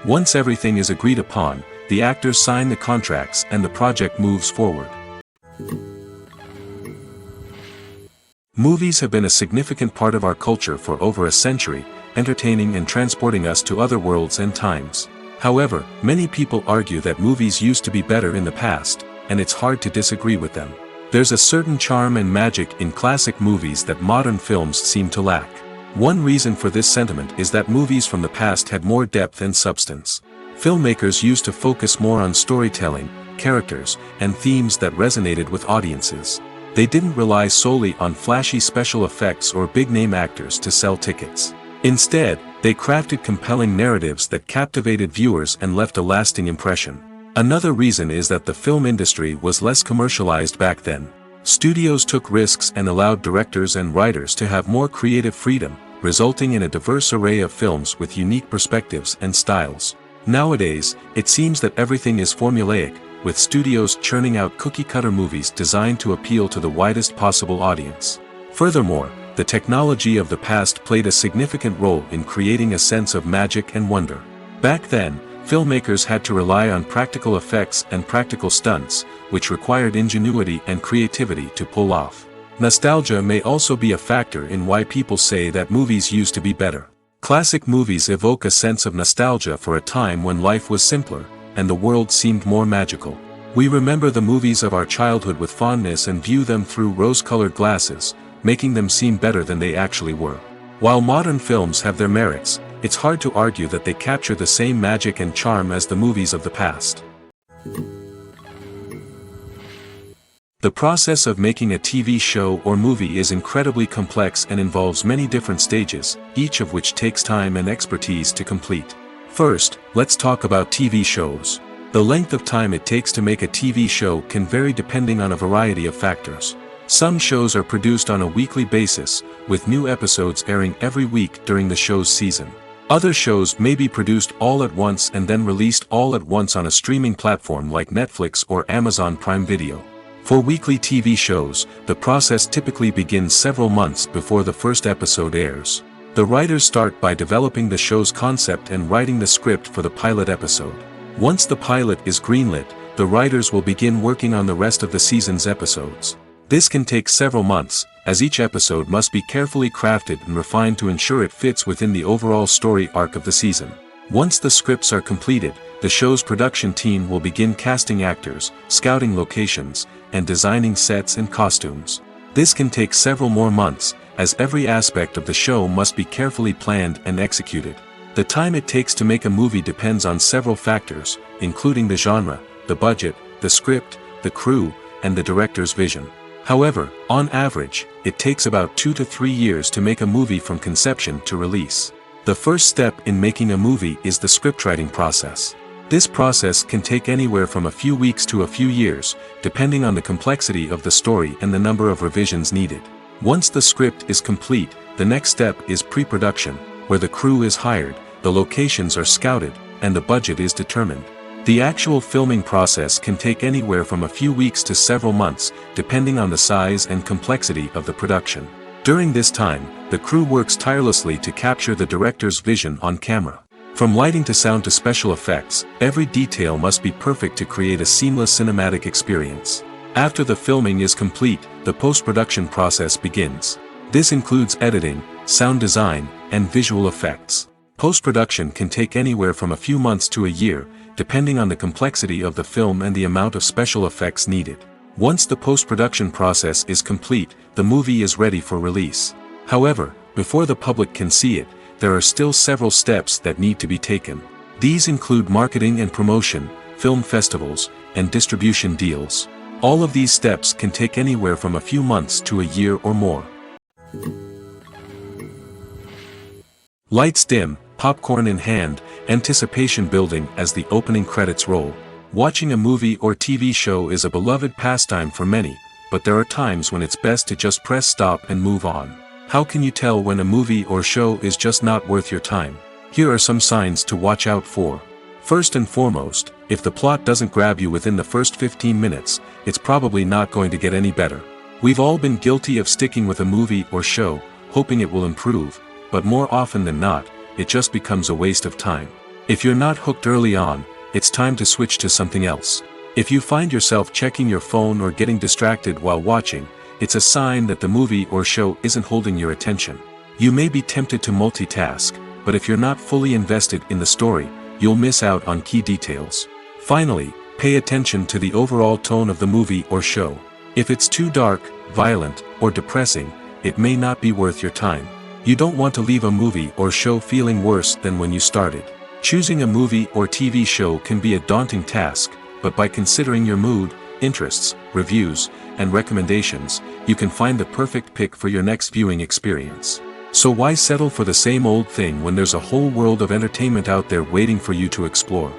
Once everything is agreed upon, the actors sign the contracts and the project moves forward. Movies have been a significant part of our culture for over a century, entertaining and transporting us to other worlds and times. However, many people argue that movies used to be better in the past, and it's hard to disagree with them. There's a certain charm and magic in classic movies that modern films seem to lack. One reason for this sentiment is that movies from the past had more depth and substance. Filmmakers used to focus more on storytelling, characters, and themes that resonated with audiences. They didn't rely solely on flashy special effects or big-name actors to sell tickets. Instead, they crafted compelling narratives that captivated viewers and left a lasting impression. Another reason is that the film industry was less commercialized back then. Studios took risks and allowed directors and writers to have more creative freedom, resulting in a diverse array of films with unique perspectives and styles. Nowadays, it seems that everything is formulaic, with studios churning out cookie-cutter movies designed to appeal to the widest possible audience. Furthermore, the technology of the past played a significant role in creating a sense of magic and wonder. Back then, filmmakers had to rely on practical effects and practical stunts, which required ingenuity and creativity to pull off. Nostalgia may also be a factor in why people say that movies used to be better. Classic movies evoke a sense of nostalgia for a time when life was simpler, and the world seemed more magical. We remember the movies of our childhood with fondness and view them through rose-colored glasses, making them seem better than they actually were. While modern films have their merits, it's hard to argue that they capture the same magic and charm as the movies of the past. The process of making a TV show or movie is incredibly complex and involves many different stages, each of which takes time and expertise to complete. First, let's talk about TV shows. The length of time it takes to make a TV show can vary depending on a variety of factors. Some shows are produced on a weekly basis, with new episodes airing every week during the show's season. Other shows may be produced all at once and then released all at once on a streaming platform like Netflix or Amazon Prime Video. For weekly TV shows, the process typically begins several months before the first episode airs. The writers start by developing the show's concept and writing the script for the pilot episode. Once the pilot is greenlit, the writers will begin working on the rest of the season's episodes. This can take several months, as each episode must be carefully crafted and refined to ensure it fits within the overall story arc of the season. Once the scripts are completed, the show's production team will begin casting actors, scouting locations, and designing sets and costumes. This can take several more months, as every aspect of the show must be carefully planned and executed. The time it takes to make a movie depends on several factors, including the genre, the budget, the script, the crew, and the director's vision. However, on average, it takes about 2 to 3 years to make a movie from conception to release. The first step in making a movie is the scriptwriting process. This process can take anywhere from a few weeks to a few years, depending on the complexity of the story and the number of revisions needed. Once the script is complete, the next step is pre-production, where the crew is hired, the locations are scouted, and the budget is determined. The actual filming process can take anywhere from a few weeks to several months, depending on the size and complexity of the production. During this time, the crew works tirelessly to capture the director's vision on camera. From lighting to sound to special effects, every detail must be perfect to create a seamless cinematic experience. After the filming is complete, the post-production process begins. This includes editing, sound design, and visual effects. Post-production can take anywhere from a few months to a year, depending on the complexity of the film and the amount of special effects needed. Once the post-production process is complete, the movie is ready for release. However, before the public can see it, there are still several steps that need to be taken. These include marketing and promotion, film festivals, and distribution deals. All of these steps can take anywhere from a few months to a year or more. Lights dim, popcorn in hand, anticipation building as the opening credits roll. Watching a movie or TV show is a beloved pastime for many, but there are times when it's best to just press stop and move on. How can you tell when a movie or show is just not worth your time? Here are some signs to watch out for. First and foremost, If the plot doesn't grab you within the first 15 minutes, it's probably not going to get any better. We've all been guilty of sticking with a movie or show, hoping it will improve, but more often than not, it just becomes a waste of time. If you're not hooked early on, it's time to switch to something else. If you find yourself checking your phone or getting distracted while watching, it's a sign that the movie or show isn't holding your attention. You may be tempted to multitask, but if you're not fully invested in the story, you'll miss out on key details. Finally, pay attention to the overall tone of the movie or show. If it's too dark, violent, or depressing, it may not be worth your time. You don't want to leave a movie or show feeling worse than when you started. Choosing a movie or TV show can be a daunting task, but by considering your mood, interests, reviews, and recommendations, you can find the perfect pick for your next viewing experience. So why settle for the same old thing when there's a whole world of entertainment out there waiting for you to explore?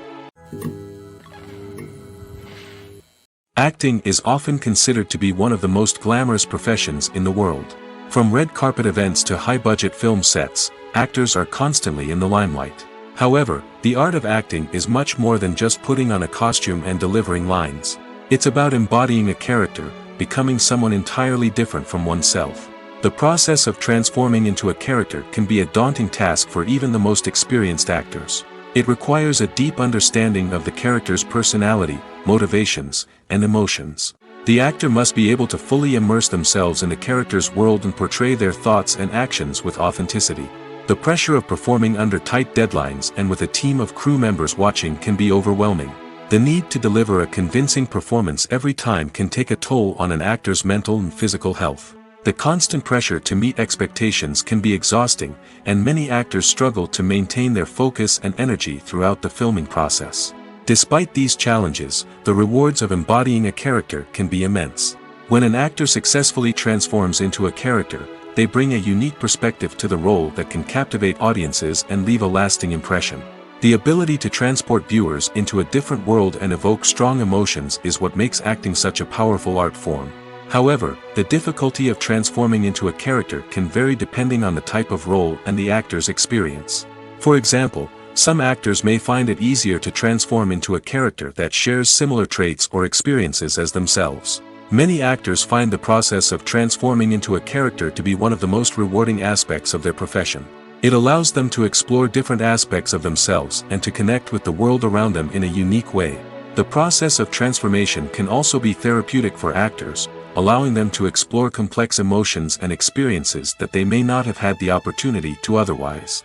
Acting is often considered to be one of the most glamorous professions in the world. From red carpet events to high-budget film sets, actors are constantly in the limelight. However, the art of acting is much more than just putting on a costume and delivering lines. It's about embodying a character, becoming someone entirely different from oneself. The process of transforming into a character can be a daunting task for even the most experienced actors. It requires a deep understanding of the character's personality, motivations, and emotions. The actor must be able to fully immerse themselves in the character's world and portray their thoughts and actions with authenticity. The pressure of performing under tight deadlines and with a team of crew members watching can be overwhelming. The need to deliver a convincing performance every time can take a toll on an actor's mental and physical health. The constant pressure to meet expectations can be exhausting, and many actors struggle to maintain their focus and energy throughout the filming process. Despite these challenges, the rewards of embodying a character can be immense. When an actor successfully transforms into a character, they bring a unique perspective to the role that can captivate audiences and leave a lasting impression. The ability to transport viewers into a different world and evoke strong emotions is what makes acting such a powerful art form. However, the difficulty of transforming into a character can vary depending on the type of role and the actor's experience. For example, some actors may find it easier to transform into a character that shares similar traits or experiences as themselves. Many actors find the process of transforming into a character to be one of the most rewarding aspects of their profession. It allows them to explore different aspects of themselves and to connect with the world around them in a unique way. The process of transformation can also be therapeutic for actors, allowing them to explore complex emotions and experiences that they may not have had the opportunity to otherwise.